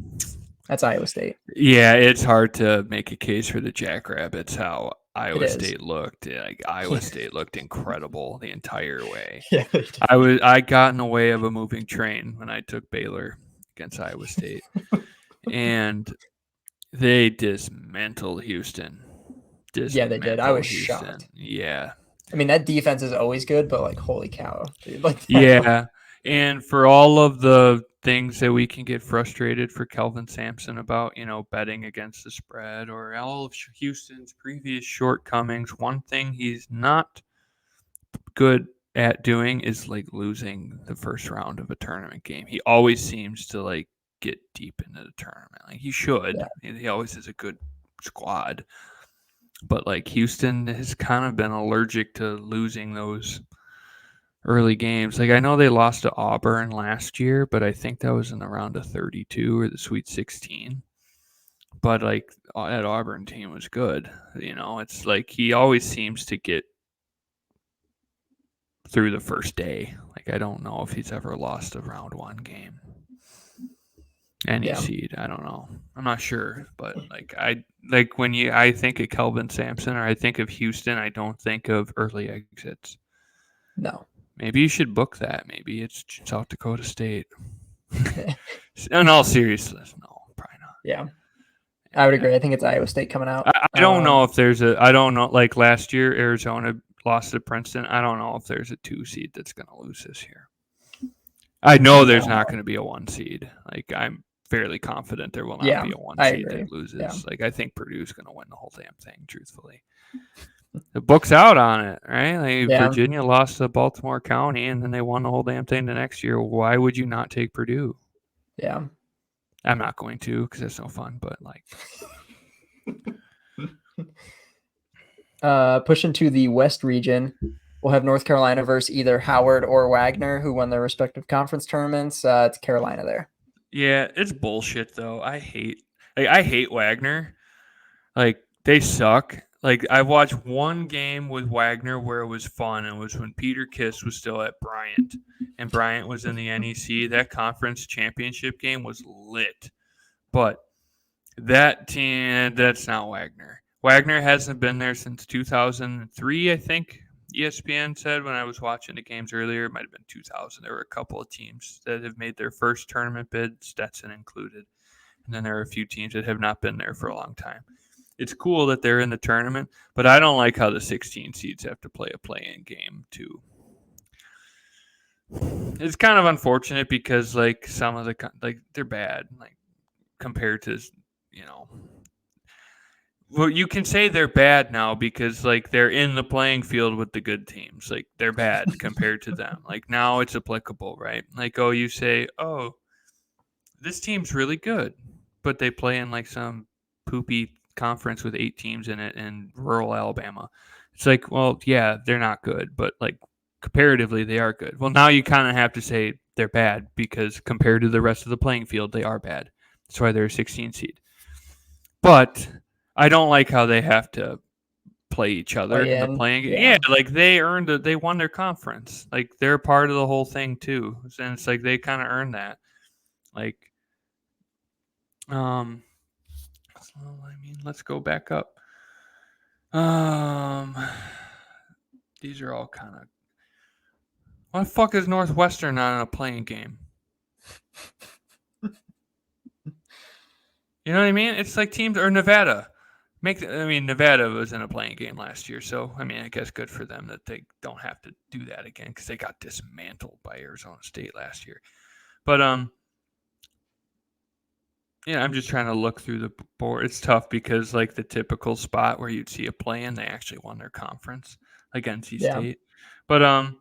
That's Iowa State. Yeah, it's hard to make a case for the Jackrabbits how It Iowa is. State looked. Like Iowa State looked incredible the entire way. Yeah. I got in the way of a moving train when I took Baylor against Iowa State. And they dismantled Houston. Yeah, they did. I was Dismantled Houston. shocked. Yeah. I mean, that defense is always good, but like, holy cow, dude! Like, Yeah. And for all of the things that we can get frustrated for Kelvin Sampson about, betting against the spread or all of Houston's previous shortcomings, one thing he's not good at doing is like losing the first round of a tournament game. He always seems to like get deep into the tournament. Like he should. yeah, He always has a good squad. But like Houston has kind of been allergic to losing those early games. Like I know they lost to Auburn last year, but I think that was in the round of 32 or the Sweet 16. But like that Auburn team was good. It's like he always seems to get through the first day. Like I don't know if he's ever lost a round one game. Any Yeah. seed, I don't know. I'm not sure, but I think of Kelvin Sampson or I think of Houston, I don't think of early exits. No. Maybe you should book that. Maybe it's South Dakota State. In all seriousness, no, probably not. Yeah. I would agree. I think it's Iowa State coming out. I don't know if there's a. I don't know. Like last year, Arizona lost to Princeton. I don't know if there's a 2 seed that's going to lose this year. I know there's not going to be a 1 seed. Like I'm fairly confident there will not be a 1 seed that loses. Yeah. Like I think Purdue's going to win the whole damn thing. Truthfully, the book's out on it, right? Like Virginia lost to Baltimore County, and then they won the whole damn thing the next year. Why would you not take Purdue? Yeah. I'm not going to because it's no fun. But like. Pushing to the West region, we'll have North Carolina versus either Howard or Wagner, who won their respective conference tournaments. It's Carolina there. Yeah, it's bullshit though. I hate Wagner. Like they suck. Like I watched one game with Wagner where it was fun. It was when Peter Kiss was still at Bryant, and Bryant was in the NEC. That conference championship game was lit, but that team, that's not Wagner. Wagner hasn't been there since 2003, I think. ESPN said when I was watching the games earlier, it might have been 2000. There were a couple of teams that have made their first tournament bid, Stetson included. And then there are a few teams that have not been there for a long time. It's cool that they're in the tournament, but I don't like how the 16 seeds have to play a play-in game too. It's kind of unfortunate because like some of the they're bad like compared to well, you can say they're bad now because like they're in the playing field with the good teams. Like they're bad compared to them. Like now it's applicable, right? Like you say, this team's really good, but they play in like some poopy conference with 8 teams in it in rural Alabama. It's like, well, yeah, they're not good, but like comparatively they are good. Well, now you kind of have to say they're bad because compared to the rest of the playing field, they are bad. That's why they're a 16 seed. But I don't like how they have to play each other in the playing game. Yeah, like they won their conference. Like they're part of the whole thing too. And it's like they kind of earned that. Like, so, I mean, let's go back up. These are all kind of. Why the fuck is Northwestern not in a playing game? You know what I mean? It's like teams or Nevada. Nevada was in a playing game last year, so I mean, I guess good for them that they don't have to do that again because they got dismantled by Arizona State last year. But I'm just trying to look through the board. It's tough because like the typical spot where you'd see a play-in, they actually won their conference against NC State. But a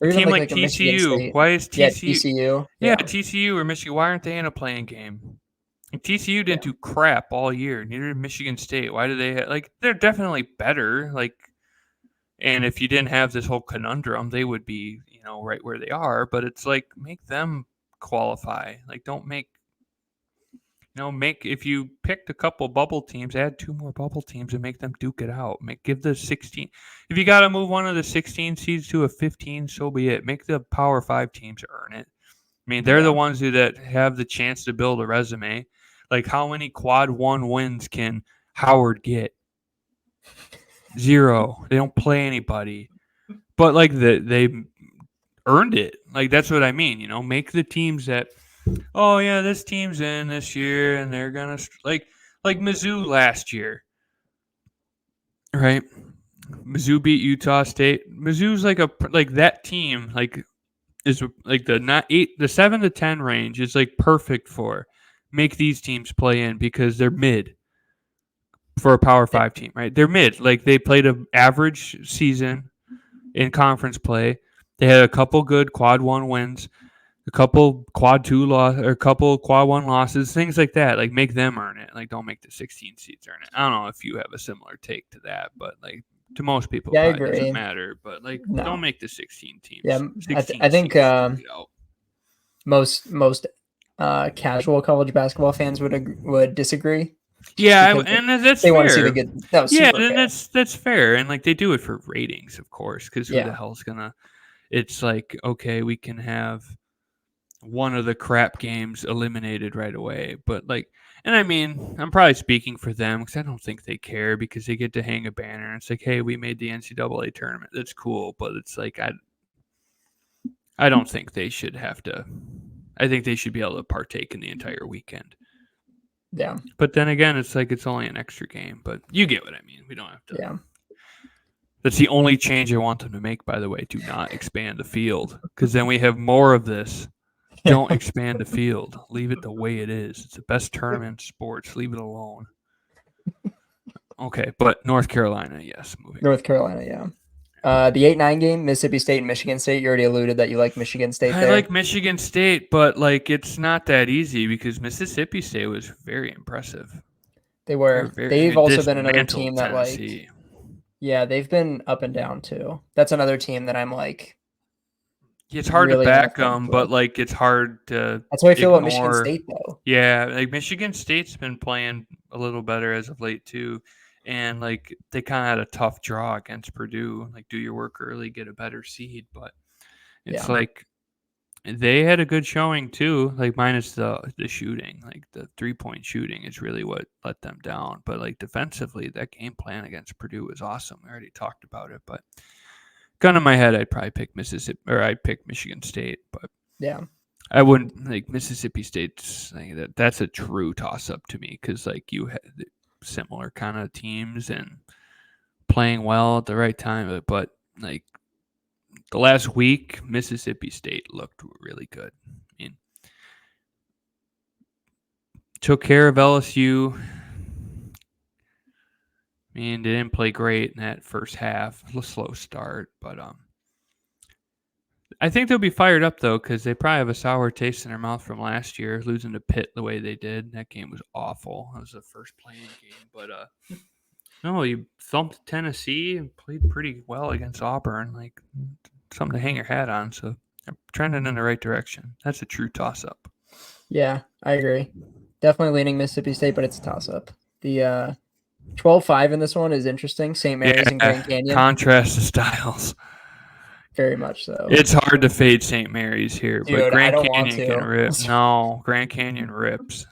team like TCU, why is TCU? Yeah, TCU or Michigan. Why aren't they in a playing game? TCU didn't do crap all year. Neither did Michigan State. Why do they they're definitely better. And if you didn't have this whole conundrum, they would be, right where they are. But it's like make them qualify. Like don't make if you picked a couple bubble teams, add 2 more bubble teams and make them duke it out. Give the 16. If you got to move one of the 16 seeds to a 15, so be it. Make the Power 5 teams earn it. I mean, they're the ones that have the chance to build a resume. Like, how many quad 1 wins can Howard get? 0. They don't play anybody. But, like, they earned it. Like, that's what I mean, Make the teams that, this team's in this year, and they're going to, like Mizzou last year. Right? Mizzou beat Utah State. Mizzou's like that team, is like the 7 to 10 range is like perfect for make these teams play in because they're mid for a Power 5 team, right? They're mid. Like they played an average season in conference play. They had a couple good quad 1 wins, a couple quad 2 losses, or a couple quad 1 losses, things like that. Like make them earn it. Like don't make the 16 seeds earn it. I don't know if you have a similar take to that, but like to most people, it doesn't matter. But like, don't make the 16 teams. Yeah, I think most casual college basketball fans would disagree. Yeah, and that's fair. Want to see the good. That's fair, and like they do it for ratings, of course, because who the hell's gonna? It's like okay, we can have one of the crap games eliminated right away. But and I mean, I'm probably speaking for them because I don't think they care because they get to hang a banner and it's like, hey, we made the NCAA tournament. That's cool, but it's like I don't think they should have to. I think they should be able to partake in the entire weekend. Yeah. But then again, it's like it's only an extra game. But you get what I mean. We don't have to. Yeah. That's the only change I want them to make, by the way. Do not expand the field because then we have more of this. Don't expand the field. Leave it the way it is. It's the best tournament in sports. Leave it alone. Okay, but North Carolina, yes. Moving. North Carolina, yeah. The 8-9 game, Mississippi State and Michigan State. You already alluded that you like Michigan State I there. like Michigan State, but it's not that easy because Mississippi State was very impressive. They were. They've also been another team that Tennessee. Yeah, they've been up and down too. That's another team that I'm like. It's hard really to back them, but it's hard to. That's how I feel about Michigan State, though. Yeah, Michigan State's been playing a little better as of late too, and they kind of had a tough draw against Purdue. Do your work early, get a better seed, but it's they had a good showing too. Minus the shooting, the 3-point shooting is really what let them down. But defensively, that game plan against Purdue was awesome. We already talked about it, but. Gun in my head, I'd probably pick Mississippi, or I'd pick Michigan State, but yeah, I wouldn't Mississippi State's. That's a true toss-up to me because you had similar kind of teams and playing well at the right time, but the last week, Mississippi State looked really good. I mean, took care of LSU. I mean, they didn't play great in that first half. A slow start, but I think they'll be fired up though because they probably have a sour taste in their mouth from last year, losing to Pitt the way they did. That game was awful. That was the first playing game, but no, you thumped Tennessee and played pretty well against Auburn. Something to hang your hat on. So they're trending in the right direction. That's a true toss-up. Yeah, I agree. Definitely leaning Mississippi State, but it's a toss-up. The 12-5 in this one is interesting. St. Mary's and Grand Canyon. Contrast the styles. Very much so. It's hard to fade St. Mary's here, Dude, but Grand I don't Canyon want to. can rip. No, Grand Canyon rips.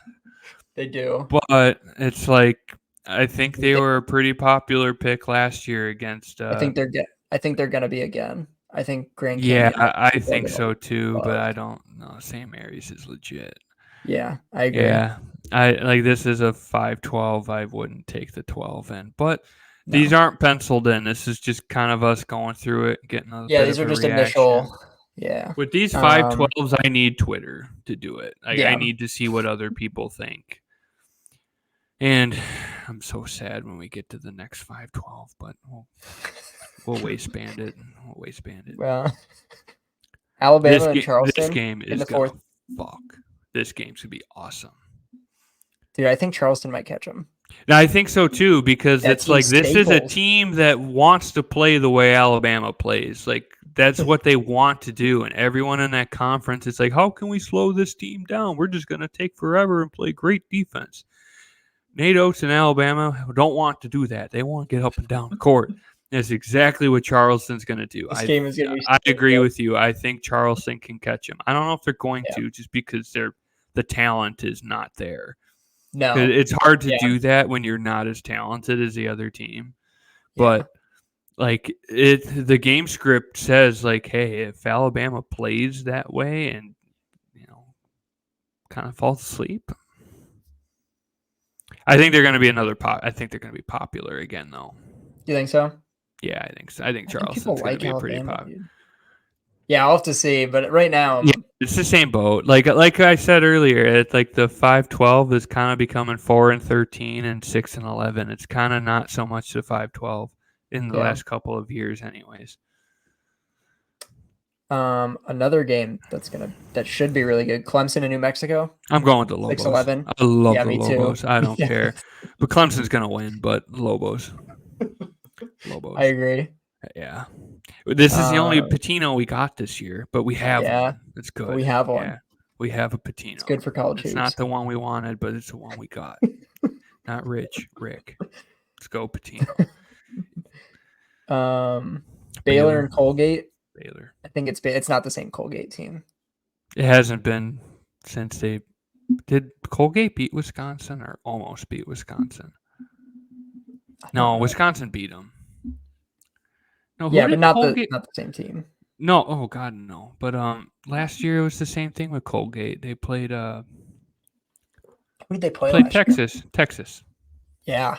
They do. But it's I think they were a pretty popular pick last year against. I think they're gonna be again. I think Grand Canyon. Yeah, I think so too, but I don't know. St. Mary's is legit. Yeah, I agree. Yeah, this is a 5-12. I wouldn't take the 12 in, but these aren't penciled in. This is just kind of us going through it, getting a bit these of are a just reaction. initial. Yeah. With these 5-12s, I need Twitter to do it. I need to see what other people think. And I'm so sad when we get to the next 5-12, but we'll waistband it. Well, Alabama and Charleston. This game is gonna fuck. This game's gonna be awesome. Dude, I think Charleston might catch them. Now, I think so too because it's this is a team that wants to play the way Alabama plays. That's what they want to do, and everyone in that conference is how can we slow this team down? We're just gonna take forever and play great defense. Nate Oates and Alabama don't want to do that. They want to get up and down the court. That's exactly what Charleston's going to do. This game is going to be. I agree with you. I think Charleston can catch them. I don't know if they're going to, just because the talent is not there. No, it's hard to do that when you're not as talented as the other team. But the game script says hey, if Alabama plays that way and kind of falls asleep. I think they're going to be I think they're going to be popular again, though. You think so? Yeah, I think so. I think Charleston's going to be pretty popular. Yeah, I'll have to see. But right now, it's the same boat. Like I said earlier, it's the 5-12 is kind of becoming 4-13 and 6-11. It's kind of not so much the 5-12 in the last couple of years, anyways. Another game that should be really good. Clemson and New Mexico. I'm going with the Lobos. 6-11. I love the me Lobos. Too. I don't care. But Clemson's going to win, but Lobos. I agree. Yeah. This is the only Patino we got this year, but we have one. It's good. We have one. Yeah. We have a Patino. It's good for college It's not the one we wanted, but it's the one we got. Not Rick. Let's go Patino. Baylor and Colgate. Baylor. I think it's not the same Colgate team. It hasn't been since they did. Colgate beat Wisconsin or almost beat Wisconsin? I don't No, know. Wisconsin beat them. No, who Yeah, but did not the Colgate? same team. No, oh God, no. But last year it was the same thing with Colgate. They played Who did they play last year? Texas. Texas. Yeah,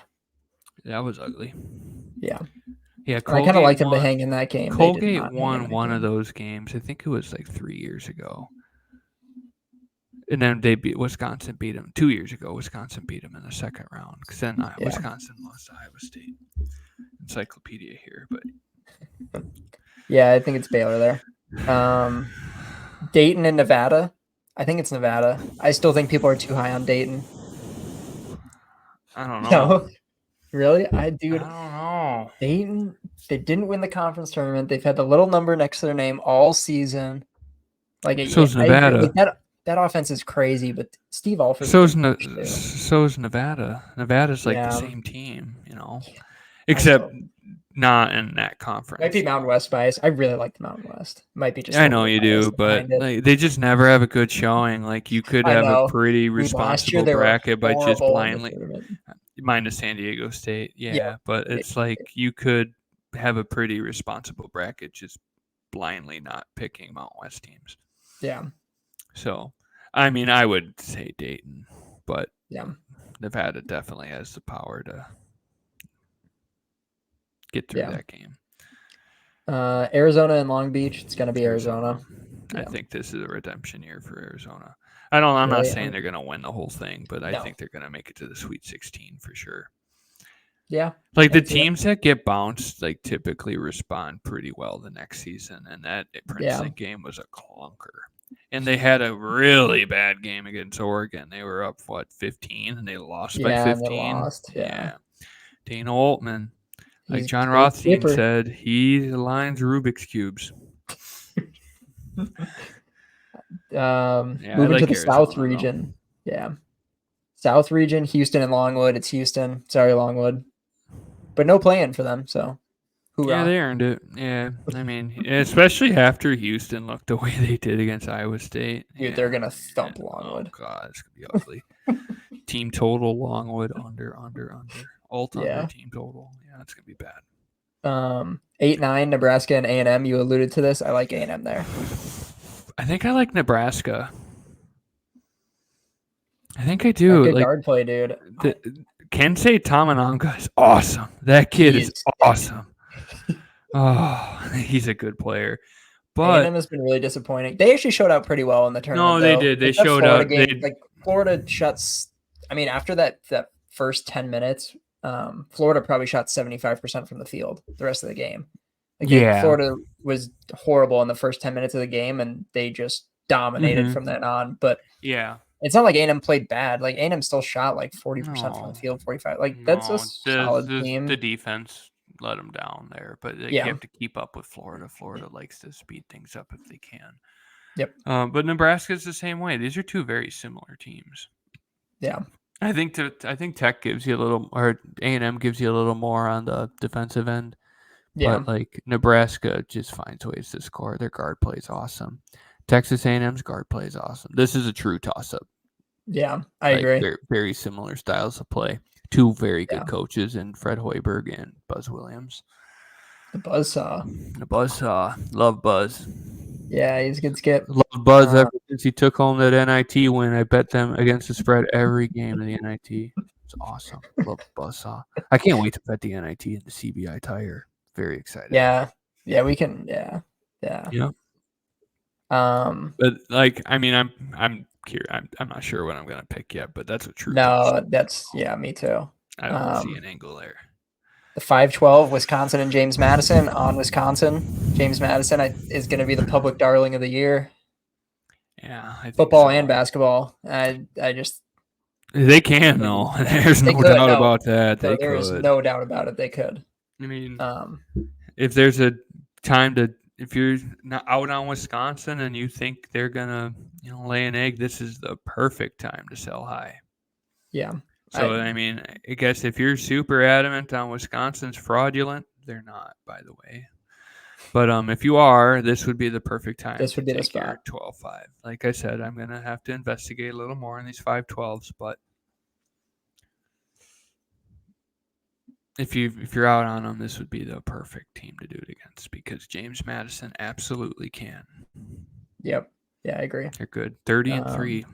That was ugly. yeah. Yeah, And I kind of Colgate liked them to won. hang in that game. They did Colgate not hang in won that one of game. those games. I think it was like 3 years ago. And then they beat Wisconsin. Beat them 2 years ago. Wisconsin beat them in the second round. Because then Yeah. Wisconsin lost to Iowa State. Encyclopedia here, but Yeah, I think it's Baylor there. Dayton and Nevada. I think it's Nevada. I still think people are too high on Dayton. I don't know. No, really? I don't know. Dayton, they didn't win the conference tournament. They've had the little number next to their name all season. Like, So's I agree. Nevada. Like that offense is crazy, but Steve Alford. So's Nevada. Nevada's like the Yeah. same team, Yeah, except not in that conference. might be Mountain West bias. I really like the Mountain West. Might be just. I know you do, but like, they just never have a good showing. Like you could I have a know. pretty Dude, last year responsible they were bracket by just horrible in the blindly tournament. minus San Diego State. Yeah, but Yeah. it's like you could have a pretty responsible bracket just blindly not picking Mountain West teams. Yeah. So, I mean, I would say Dayton, but Yeah. Nevada definitely has the power to get through that game. Arizona and Long Beach. It's going to be Arizona. I think this is a redemption year for Arizona. I'm not saying they're going to win the whole thing, but I think they're going to make it to the Sweet 16 for sure. Yeah. Like the teams that get bounced, like typically respond pretty well the next season, and that Princeton game was a clunker. And they had a really bad game against Oregon. They were up 15, and they lost by 15. And they lost. Yeah. Dana Altman, like John a Rothstein skipper. said, he aligns Rubik's cubes. Moving like to the Arizona, South region. Though. Yeah. South region, Houston and Longwood. It's Houston. Sorry, Longwood. But no play-in for them, so hoorah. Yeah, they earned it. Yeah, I mean, especially after Houston looked the way they did against Iowa State. Dude, they're going to thump Longwood. Oh, God, it's going to be ugly. Team total, Longwood, under. Alt under team total. Yeah, it's going to be bad. 8-9, Nebraska and A&M. You alluded to this. I like A&M there. I think I like Nebraska. I think I do. Good guard play, dude. Kensei Tamananga is awesome. That kid is awesome. Oh, he's a good player. But A&M has been really disappointing. They actually showed out pretty well in the tournament. No, they did. They showed up. Like Florida shuts. I mean, after that first 10 minutes, Florida probably shot 75% from the field the rest of the game. Florida was horrible in the first 10 minutes of the game, and they just dominated from then on. But yeah, it's not like A&M played bad. Like A&M still shot like 40% from the field, 45. Like that's a solid team. The defense let them down there, but they have to keep up with Florida. Florida likes to speed things up if they can. Yep. But Nebraska's the same way. These are two very similar teams. Yeah. I think Tech gives you a little, or A&M gives you a little more on the defensive end. Yeah. But like Nebraska just finds ways to score. Their guard play is awesome. Texas A&M's guard play is awesome. This is a true toss-up. Yeah, I agree. They're very similar styles of play. Two very good coaches in Fred Hoiberg and Buzz Williams. The Buzzsaw. Love Buzz. Yeah, he's a good skip. Love Buzz ever since he took home that NIT win. I bet them against the spread every game of the NIT. It's awesome. Love Buzzsaw. I can't wait to bet the NIT and the CBI Tire. Very excited. Yeah, we can. Yeah. But like, I mean, I'm curious. I'm not sure what I'm gonna pick yet, but that's a true. No, that's me too. I don't see an angle there. The 5-12, Wisconsin and James Madison on Wisconsin. James Madison is going to be the public darling of the year. Yeah, I think football and basketball. I just they can though. There's no doubt about that. There's no doubt about it. They could. I mean, if there's a time if you're not out on Wisconsin and you think they're gonna, lay an egg, this is the perfect time to sell high. Yeah. So I mean, I guess if you're super adamant on Wisconsin's fraudulent, they're not, by the way. But if you are, this would be the perfect time This to would be the take your spot. 12-5. Like I said, I'm gonna have to investigate a little more in these 5-12s, but if you're out on them, this would be the perfect team to do it against because James Madison absolutely can. Yep. Yeah, I agree. They're good. 30-3.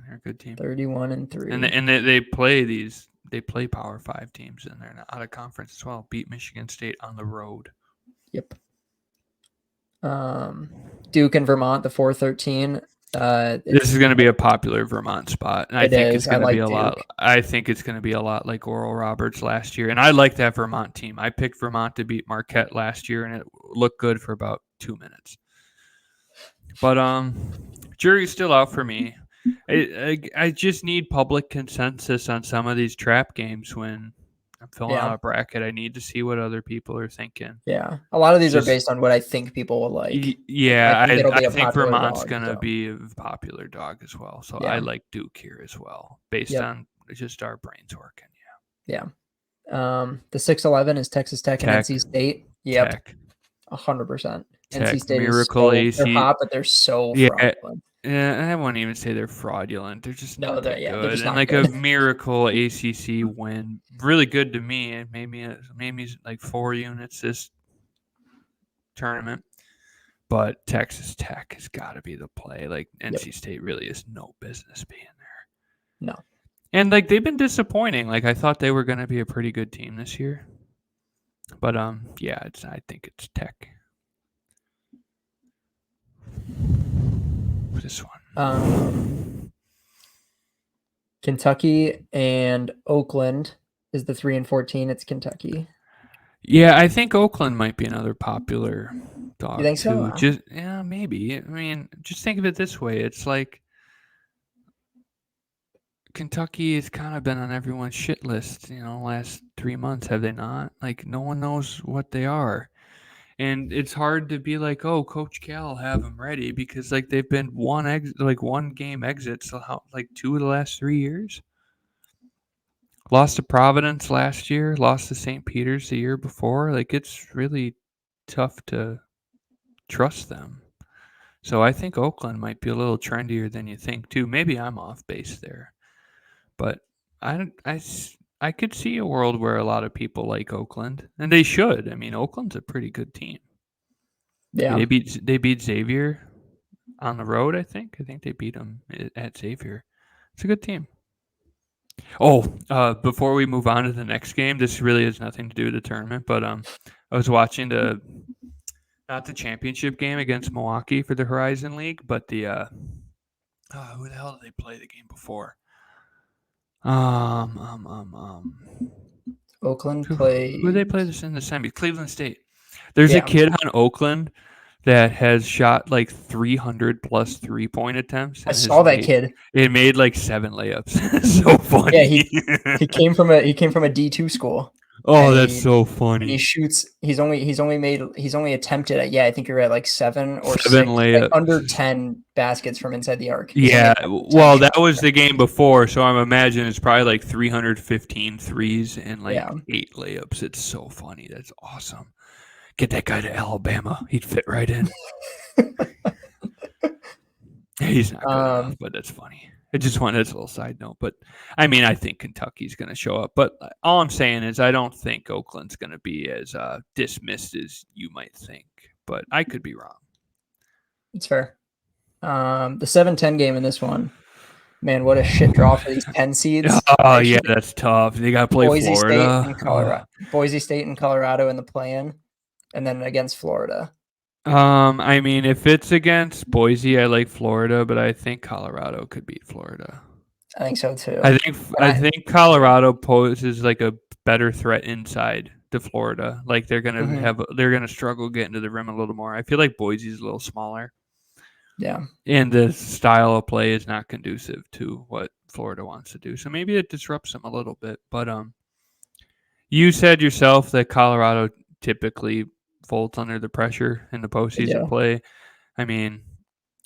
They're a good team. 31-3. And they play Power 5 teams and they're out of conference as well. Beat Michigan State on the road. Yep. Duke and Vermont, the 4-13. This is going to be a popular Vermont spot, and I think it's going to be a lot. I think it's going to be a lot like Oral Roberts last year, and I like that Vermont team. I picked Vermont to beat Marquette last year, and it looked good for about 2 minutes. But jury's still out for me. I just need public consensus on some of these trap games when I'm filling out a bracket. I need to see what other people are thinking. Yeah, a lot of these are based on what I think people will like. Yeah, I think Vermont's dog, gonna be a popular dog as well. So I like Duke here as well, based on just our brains working. Yeah. The 6-11 is Texas Tech and NC State. Yep. 100%. NC State Miracle is so, they're hot, but they're so fraudulent. Yeah, I wouldn't even say they're fraudulent. They're just no, they're good. They're just and like good. A miracle ACC win, really good to me. It made me like 4 units this tournament. But Texas Tech has got to be the play. Like NC State really is no business being there. No. And like they've been disappointing. Like I thought they were going to be a pretty good team this year. But yeah, I think it's Tech. This one. Kentucky and Oakland is the 3-14. It's Kentucky. Yeah, I think Oakland might be another popular dog. You think so? Just maybe. I mean, just think of it this way. It's like Kentucky has kind of been on everyone's shit list, last 3 months, have they not? Like no one knows what they are. And it's hard to be like, oh, Coach Cal have them ready because like they've been one game exits like 2 of the last 3 years. Lost to Providence last year, lost to St. Peter's the year before. Like it's really tough to trust them. So I think Oakland might be a little trendier than you think too. Maybe I'm off base there, but I could see a world where a lot of people like Oakland, and they should. I mean, Oakland's a pretty good team. Yeah, they beat Xavier on the road. I think they beat them at Xavier. It's a good team. Oh, before we move on to the next game, this really has nothing to do with the tournament, but I was watching not the championship game against Milwaukee for the Horizon League, but the who the hell did they play the game before? Oakland played. Who did they play this in the semi? Cleveland State. There's a kid on Oakland that has shot like 300 plus 3-point attempts. I saw that kid. It made like 7 layups. So funny. Yeah, he came from a D2 school. Oh, that's so funny. He shoots. He's only attempted at, I think you're at like 7 or 6 layups, like under 10 baskets from inside the arc. Yeah, well, that was the game before, so I'm imagining it's probably like 315 threes and like 8 layups. It's so funny. That's awesome. Get that guy to Alabama. He'd fit right in. He's not good enough, but that's funny. I just wanted a little side note. But, I mean, I think Kentucky's going to show up. But all I'm saying is I don't think Oakland's going to be as dismissed as you might think. But I could be wrong. It's fair. The 7-10 game in this one. Man, what a shit draw for these 10 seeds. Oh, yeah, that's tough. They got to play Boise Florida. State and Colorado. Boise State and Colorado in the play-in. And then against Florida. I mean, if it's against Boise, I like Florida, but I think Colorado could beat Florida. I think so too. I think Colorado poses like a better threat inside to Florida. Like they're gonna struggle getting to the rim a little more. I feel like Boise's a little smaller. Yeah. And the style of play is not conducive to what Florida wants to do. So maybe it disrupts them a little bit. But you said yourself that Colorado typically folds under the pressure in the postseason play. I mean,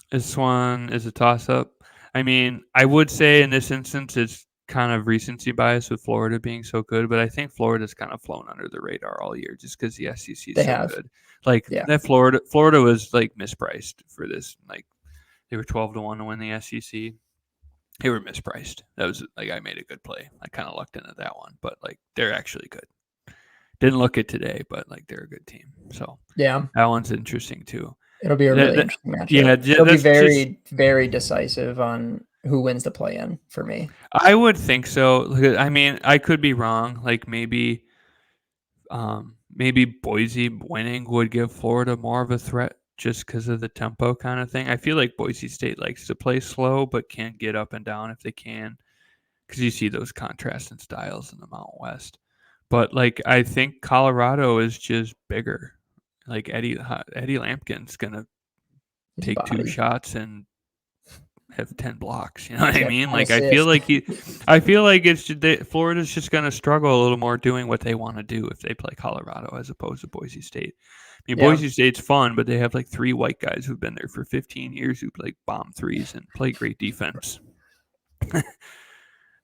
this one is a toss-up. I mean, I would say in this instance it's kind of recency bias with Florida being so good, but I think Florida's kind of flown under the radar all year just because the SEC is They so have. good. Like Yeah. that Florida was like mispriced for this. Like they were 12-1 to win the SEC. They were mispriced. That was like I made a good play. I kind of lucked into that one, but like they're actually good. Didn't look it today, but like they're a good team. So Yeah. that one's interesting too. It'll be a really interesting matchup. It'll be very, very decisive on who wins the play-in for me. I would think so. I mean, I could be wrong. Like maybe Boise winning would give Florida more of a threat just because of the tempo kind of thing. I feel like Boise State likes to play slow, but can get up and down if they can, because you see those contrasts and styles in the Mountain West. But like I think Colorado is just bigger. Like Eddie Lampkin's gonna take 2 shots and have 10 blocks. You know what I mean? Like I feel like Florida's just gonna struggle a little more doing what they want to do if they play Colorado as opposed to Boise State. I mean, Boise State's fun, but they have like 3 white guys who've been there for 15 years who like bomb threes and play great defense.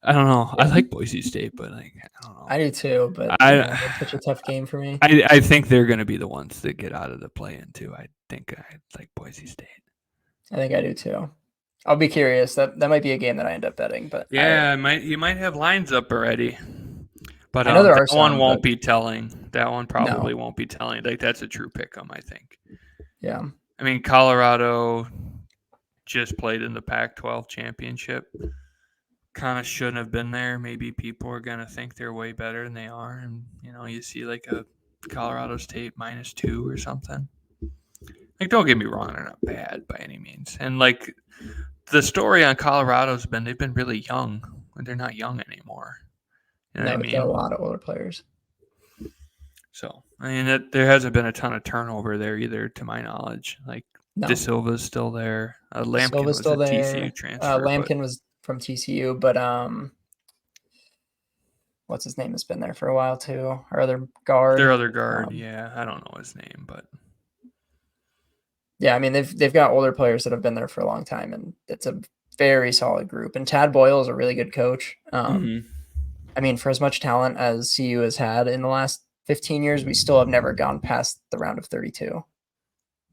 I don't know. I like Boise State, but like I don't know. I do too, but it's such a tough game for me. I think they're going to be the ones that get out of the play-in too. I think I like Boise State. I think I do too. I'll be curious. That might be a game that I end up betting, but yeah, you might have lines up already. But I know there are that one some, won't but be telling. That one probably won't be telling. Like that's a true pick 'em, I think. Yeah. I mean, Colorado just played in the Pac-12 championship. Kind of shouldn't have been there. Maybe people are gonna think they're way better than they are, and you see like a Colorado State -2 or something. Like, don't get me wrong, they're not bad by any means. And like the story on Colorado's been they've been really young, and they're not young anymore. You know what I mean? Got a lot of older players. So I mean, there hasn't been a ton of turnover there either, to my knowledge. Like De Silva's still there. Lampkin was still a TCU transfer. Lampkin was from TCU, but what's his name has been there for a while too. Our other guard. Their other guard, yeah, I don't know his name, but yeah, I mean they've got older players that have been there for a long time, and it's a very solid group. And Tad Boyle is a really good coach. I mean, for as much talent as CU has had in the last 15 years, we still have never gone past the round of 32.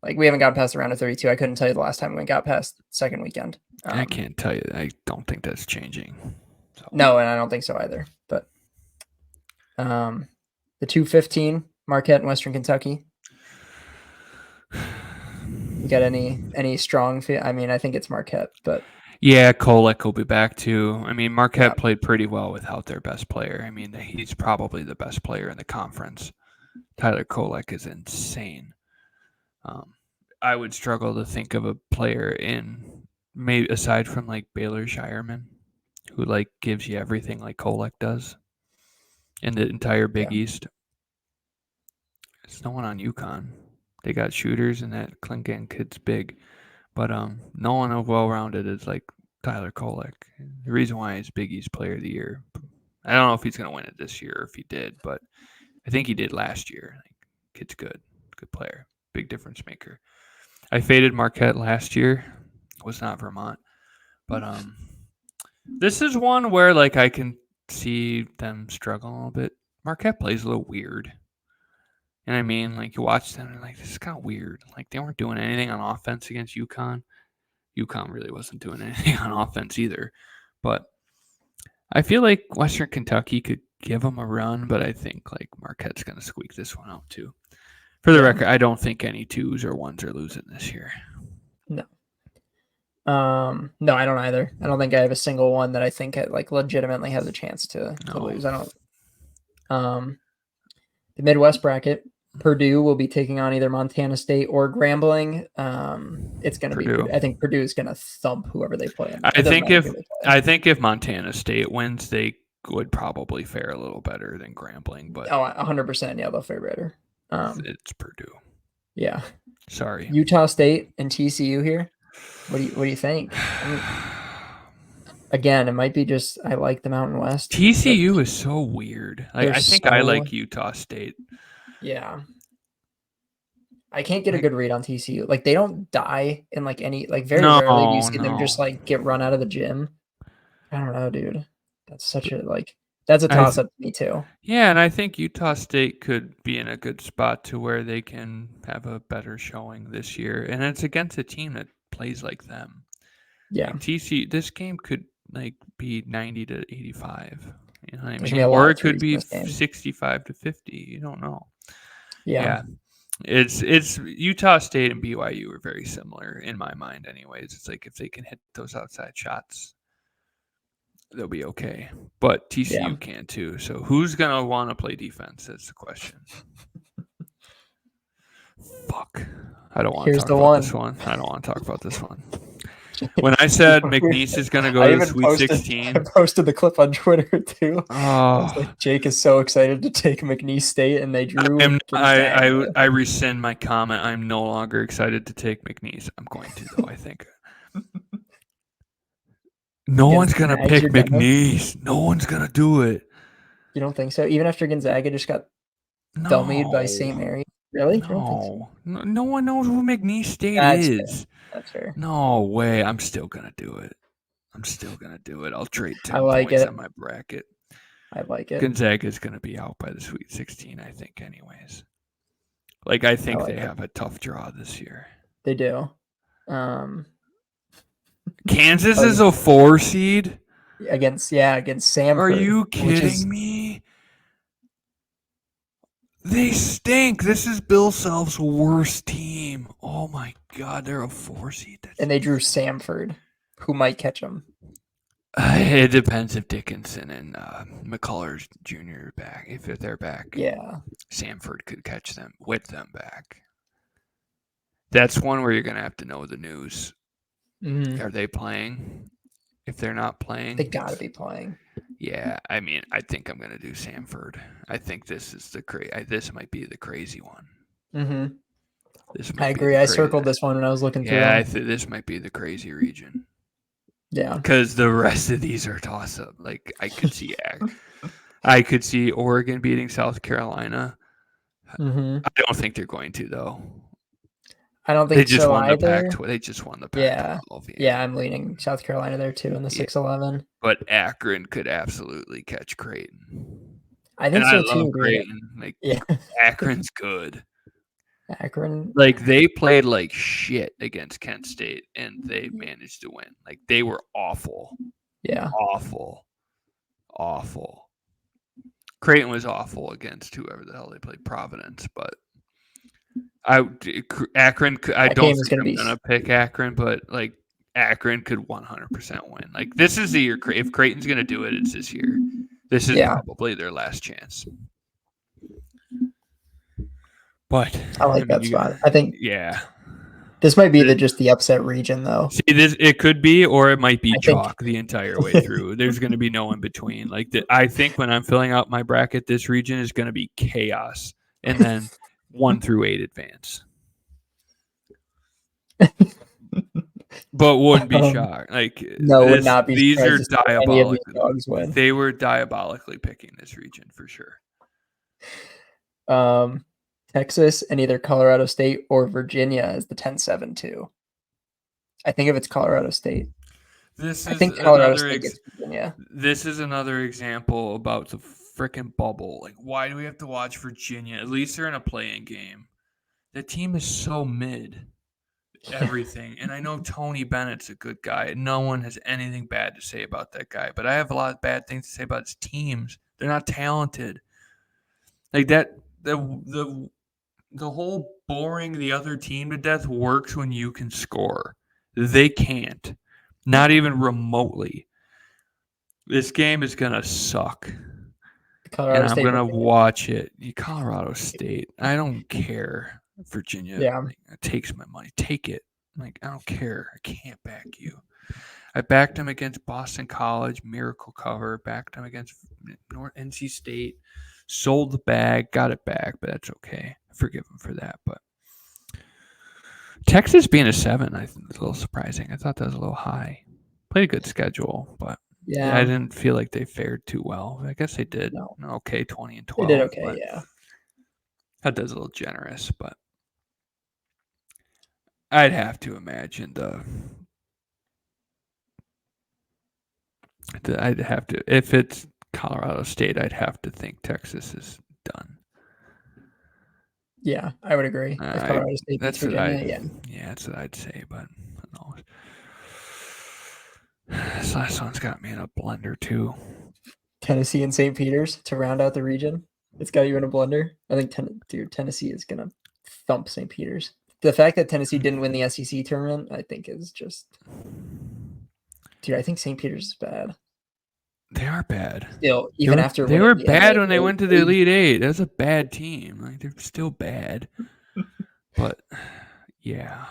Like, we haven't gotten past the round of 32. I couldn't tell you the last time we got past second weekend. I can't tell you. I don't think that's changing. So. No, and I don't think so either. But the 215, Marquette and Western Kentucky. You got any strong? I mean, I think it's Marquette, but yeah, Kolek will be back too. I mean, Marquette played pretty well without their best player. I mean, he's probably the best player in the conference. Tyler Kolek is insane. I would struggle to think of a player maybe aside from like Baylor Shireman, who like gives you everything like Kolek does in the entire Big East. There's no one on UConn. They got shooters, and that Clingan kid's big, but no one well-rounded is like Tyler Kolek. The reason why he's Big East Player of the Year. I don't know if he's going to win it this year or if he did, but I think he did last year. Like, kid's good player, big difference maker. I faded Marquette last year. It was not Vermont, but this is one where like I can see them struggling a little bit. Marquette plays a little weird. And I mean, like, you watch them and like, this is kind of weird. Like, they weren't doing anything on offense against UConn. UConn really wasn't doing anything on offense either. But I feel like Western Kentucky could give them a run, but I think like Marquette's going to squeak this one out too. For the record, I don't think any 2s or 1s are losing this year. No. No, I don't either. I don't think I have a single one that I think like legitimately has a chance to lose. I don't. The Midwest bracket, Purdue will be taking on either Montana State or Grambling. It's going to be. I think Purdue is going to thump whoever they play. I think if Montana State wins, they would probably fare a little better than Grambling. But 100%, yeah, they'll fare better. It's Purdue. Yeah. Sorry. Utah State and TCU here. What do you think? I mean, again, it might be just I like the Mountain West. TCU is so weird. I think I like Utah State. Yeah. I can't get a good read on TCU. Like, they don't die in like any, like, very rarely do you see them just like get run out of the gym. I don't know, dude. That's such a that's a toss up to me too. Yeah, and I think Utah State could be in a good spot to where they can have a better showing this year, and it's against a team that plays like them. Yeah, Like TC, this game could be 90 to 85. You know what I there's mean? gonna be a lot Or of it could threes in be this game. 65 to 50. You don't know. Yeah, Yeah. It's Utah State and BYU are very similar in my mind anyways. It's like if they can hit those outside shots, they'll be okay. But TCU yeah. can too. So who's going to want to play defense? That's the question. Fuck. I don't want to Here's talk the about this one. one. I don't want to talk about this one. When I said McNeese is going to go I to the even Sweet posted. 16, I posted the clip on Twitter too. I was oh, like, Jake is so excited to take McNeese State, and they drew Gonzaga. I rescind my comment. I'm no longer excited to take McNeese. I'm going to though. I think no one's gonna Gonzaga's pick your demo? McNeese. No one's gonna do it. You don't think so? Even after Gonzaga just got dummied by St. No, Mary? Really? You don't think so? no one knows who McNeese State That's fair. is. That's fair. No way. I'm still gonna do it. I'm still gonna do it. I'll trade 10 I like points it. on my bracket. I like it. Gonzaga is gonna be out by the Sweet 16, I think, anyways. Like I think like they it. have a tough draw this year. They do. Kansas is a 4 seed. Against Samford. Are you kidding me? They stink. This is Bill Self's worst team. Oh my god, they're a 4 seed. And they drew Samford, who might catch them. It depends if Dickinson and McCullers Jr. are back. If they're back, Yeah. Samford could catch them, whip them back. That's one where you're gonna have to know the news. Mm-hmm. Are they playing? If they're not playing, They gotta be playing. Yeah, I mean, I think I'm gonna do Samford. I think this is this might be the crazy one. Mm-hmm. This I agree. I circled this one when I was looking through. Yeah, this might be the crazy region. Yeah, because the rest of these are toss up. Like I could see Oregon beating South Carolina. Mm-hmm. I don't think they're going to though. I don't think They just so won either. the Pac-12. They just won the Pac-12. Yeah, I'm leaning South Carolina there too in the 6-11. But Akron could absolutely catch Creighton. I think so too. Creighton. Like Akron's good. Akron. Like they played like shit against Kent State and they managed to win. Like they were awful. Yeah. Awful. Creighton was awful against whoever the hell they played, Providence, but Akron. I don't think I'm gonna pick Akron, but like Akron could 100% win. Like this is the year. If Creighton's gonna do it, it's this year. This is probably their last chance. But I like that spot. I think this might be just the upset region though. See, it could be, or it might be chalk the entire way through. There's going to be no in between. Like I think when I'm filling out my bracket, this region is going to be chaos, and then 1 through 8 advance. But wouldn't be shocked. Like no, would not be. These are diabolical. They were diabolically picking this region for sure. Texas and either Colorado State or Virginia as the 10-7 too. I think if it's Colorado State. I think Colorado State gets Virginia. This is another example about the freaking bubble. Like, why do we have to watch Virginia? At least they're in a play-in game. The team is so mid. Everything. And I know Tony Bennett's a good guy. No one has anything bad to say about that guy. But I have a lot of bad things to say about his teams. They're not talented. Like that, the whole boring the other team to death works when you can score. They can't. Not even remotely. This game is going to suck. And I'm going to watch it. Colorado State. I don't care. Virginia. Yeah. It takes my money. Take it. Like, I don't care. I can't back you. I backed him against Boston College, miracle cover. Backed him against NC State. Sold the bag, got it back, but that's okay. I forgive him for that. But Texas being a 7, I think is a little surprising. I thought that was a little high. Played a good schedule, but I didn't feel like they fared too well. I guess they did. No. Okay, 20-12. They did okay, yeah. That does a little generous, but I'd have to imagine I'd have to, if it's Colorado State, I'd have to think Texas is done. Yeah, I would agree. If Colorado State beats That's what Virginia, that's what I'd say, but who knows? This last one's got me in a blender too. Tennessee and St. Peter's to round out the region. It's got you in a blender. I think Tennessee is gonna thump St. Peter's. The fact that Tennessee didn't win the SEC tournament, I think, is just. Dude, I think St. Peter's is bad. They are bad. Still, even after they were winning the bad when they NCAA went to the Elite Eight. That was a bad team. Like they're still bad. But yeah,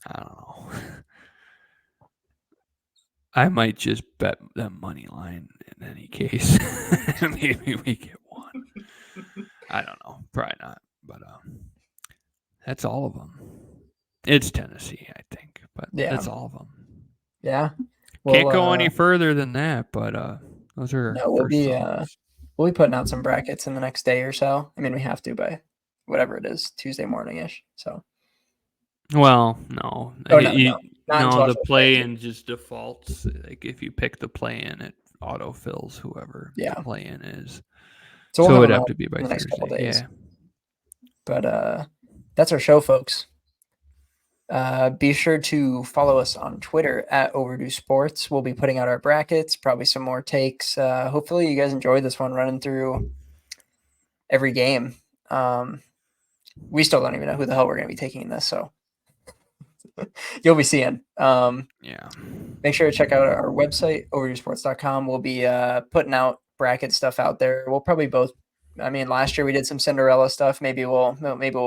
I don't know. I might just bet the money line in any case. Maybe we get one. I don't know. Probably not. But that's all of them. It's Tennessee, I think. But that's all of them. Yeah. Can't go any further than that. But those are we'll be putting out some brackets in the next day or so. I mean, we have to by whatever it is, Tuesday morning-ish. So. Well, no. No, the play-in just defaults. Like if you pick the play-in, it autofills whoever the play-in is. So it would have to be by Thursday. Yeah. But that's our show, folks. Be sure to follow us on Twitter at Overdue Sports. We'll be putting out our brackets, probably some more takes. Hopefully you guys enjoyed this one, running through every game. We still don't even know who the hell we're going to be taking in this, so you'll be seeing. Make sure to check out our website, overduesports.com. We'll be putting out bracket stuff out there. We'll probably both. I mean, last year we did some Cinderella stuff. Maybe we'll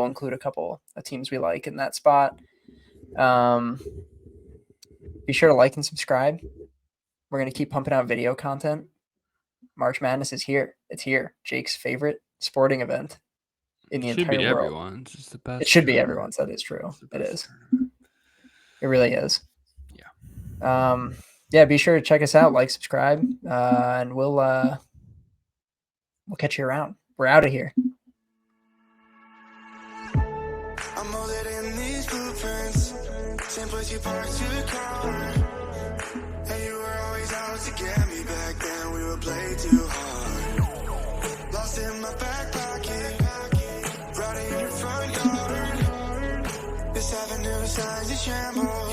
include a couple of teams we like in that spot. Be sure to like and subscribe. We're going to keep pumping out video content. March Madness is here. It's here. Jake's favorite sporting event in the entire world. Everyone's. It's the best. It should be everyone's. That is true. It is. It really is. Yeah. Be sure to check us out, like, subscribe, and we'll catch you around. We're out of here. I'm molded in these blueprints. Same place you parked your car. And you were always out to get me back then. We would play too hard. Lost in my back pocket. Riding in your front yard. This avenue signs a shambles.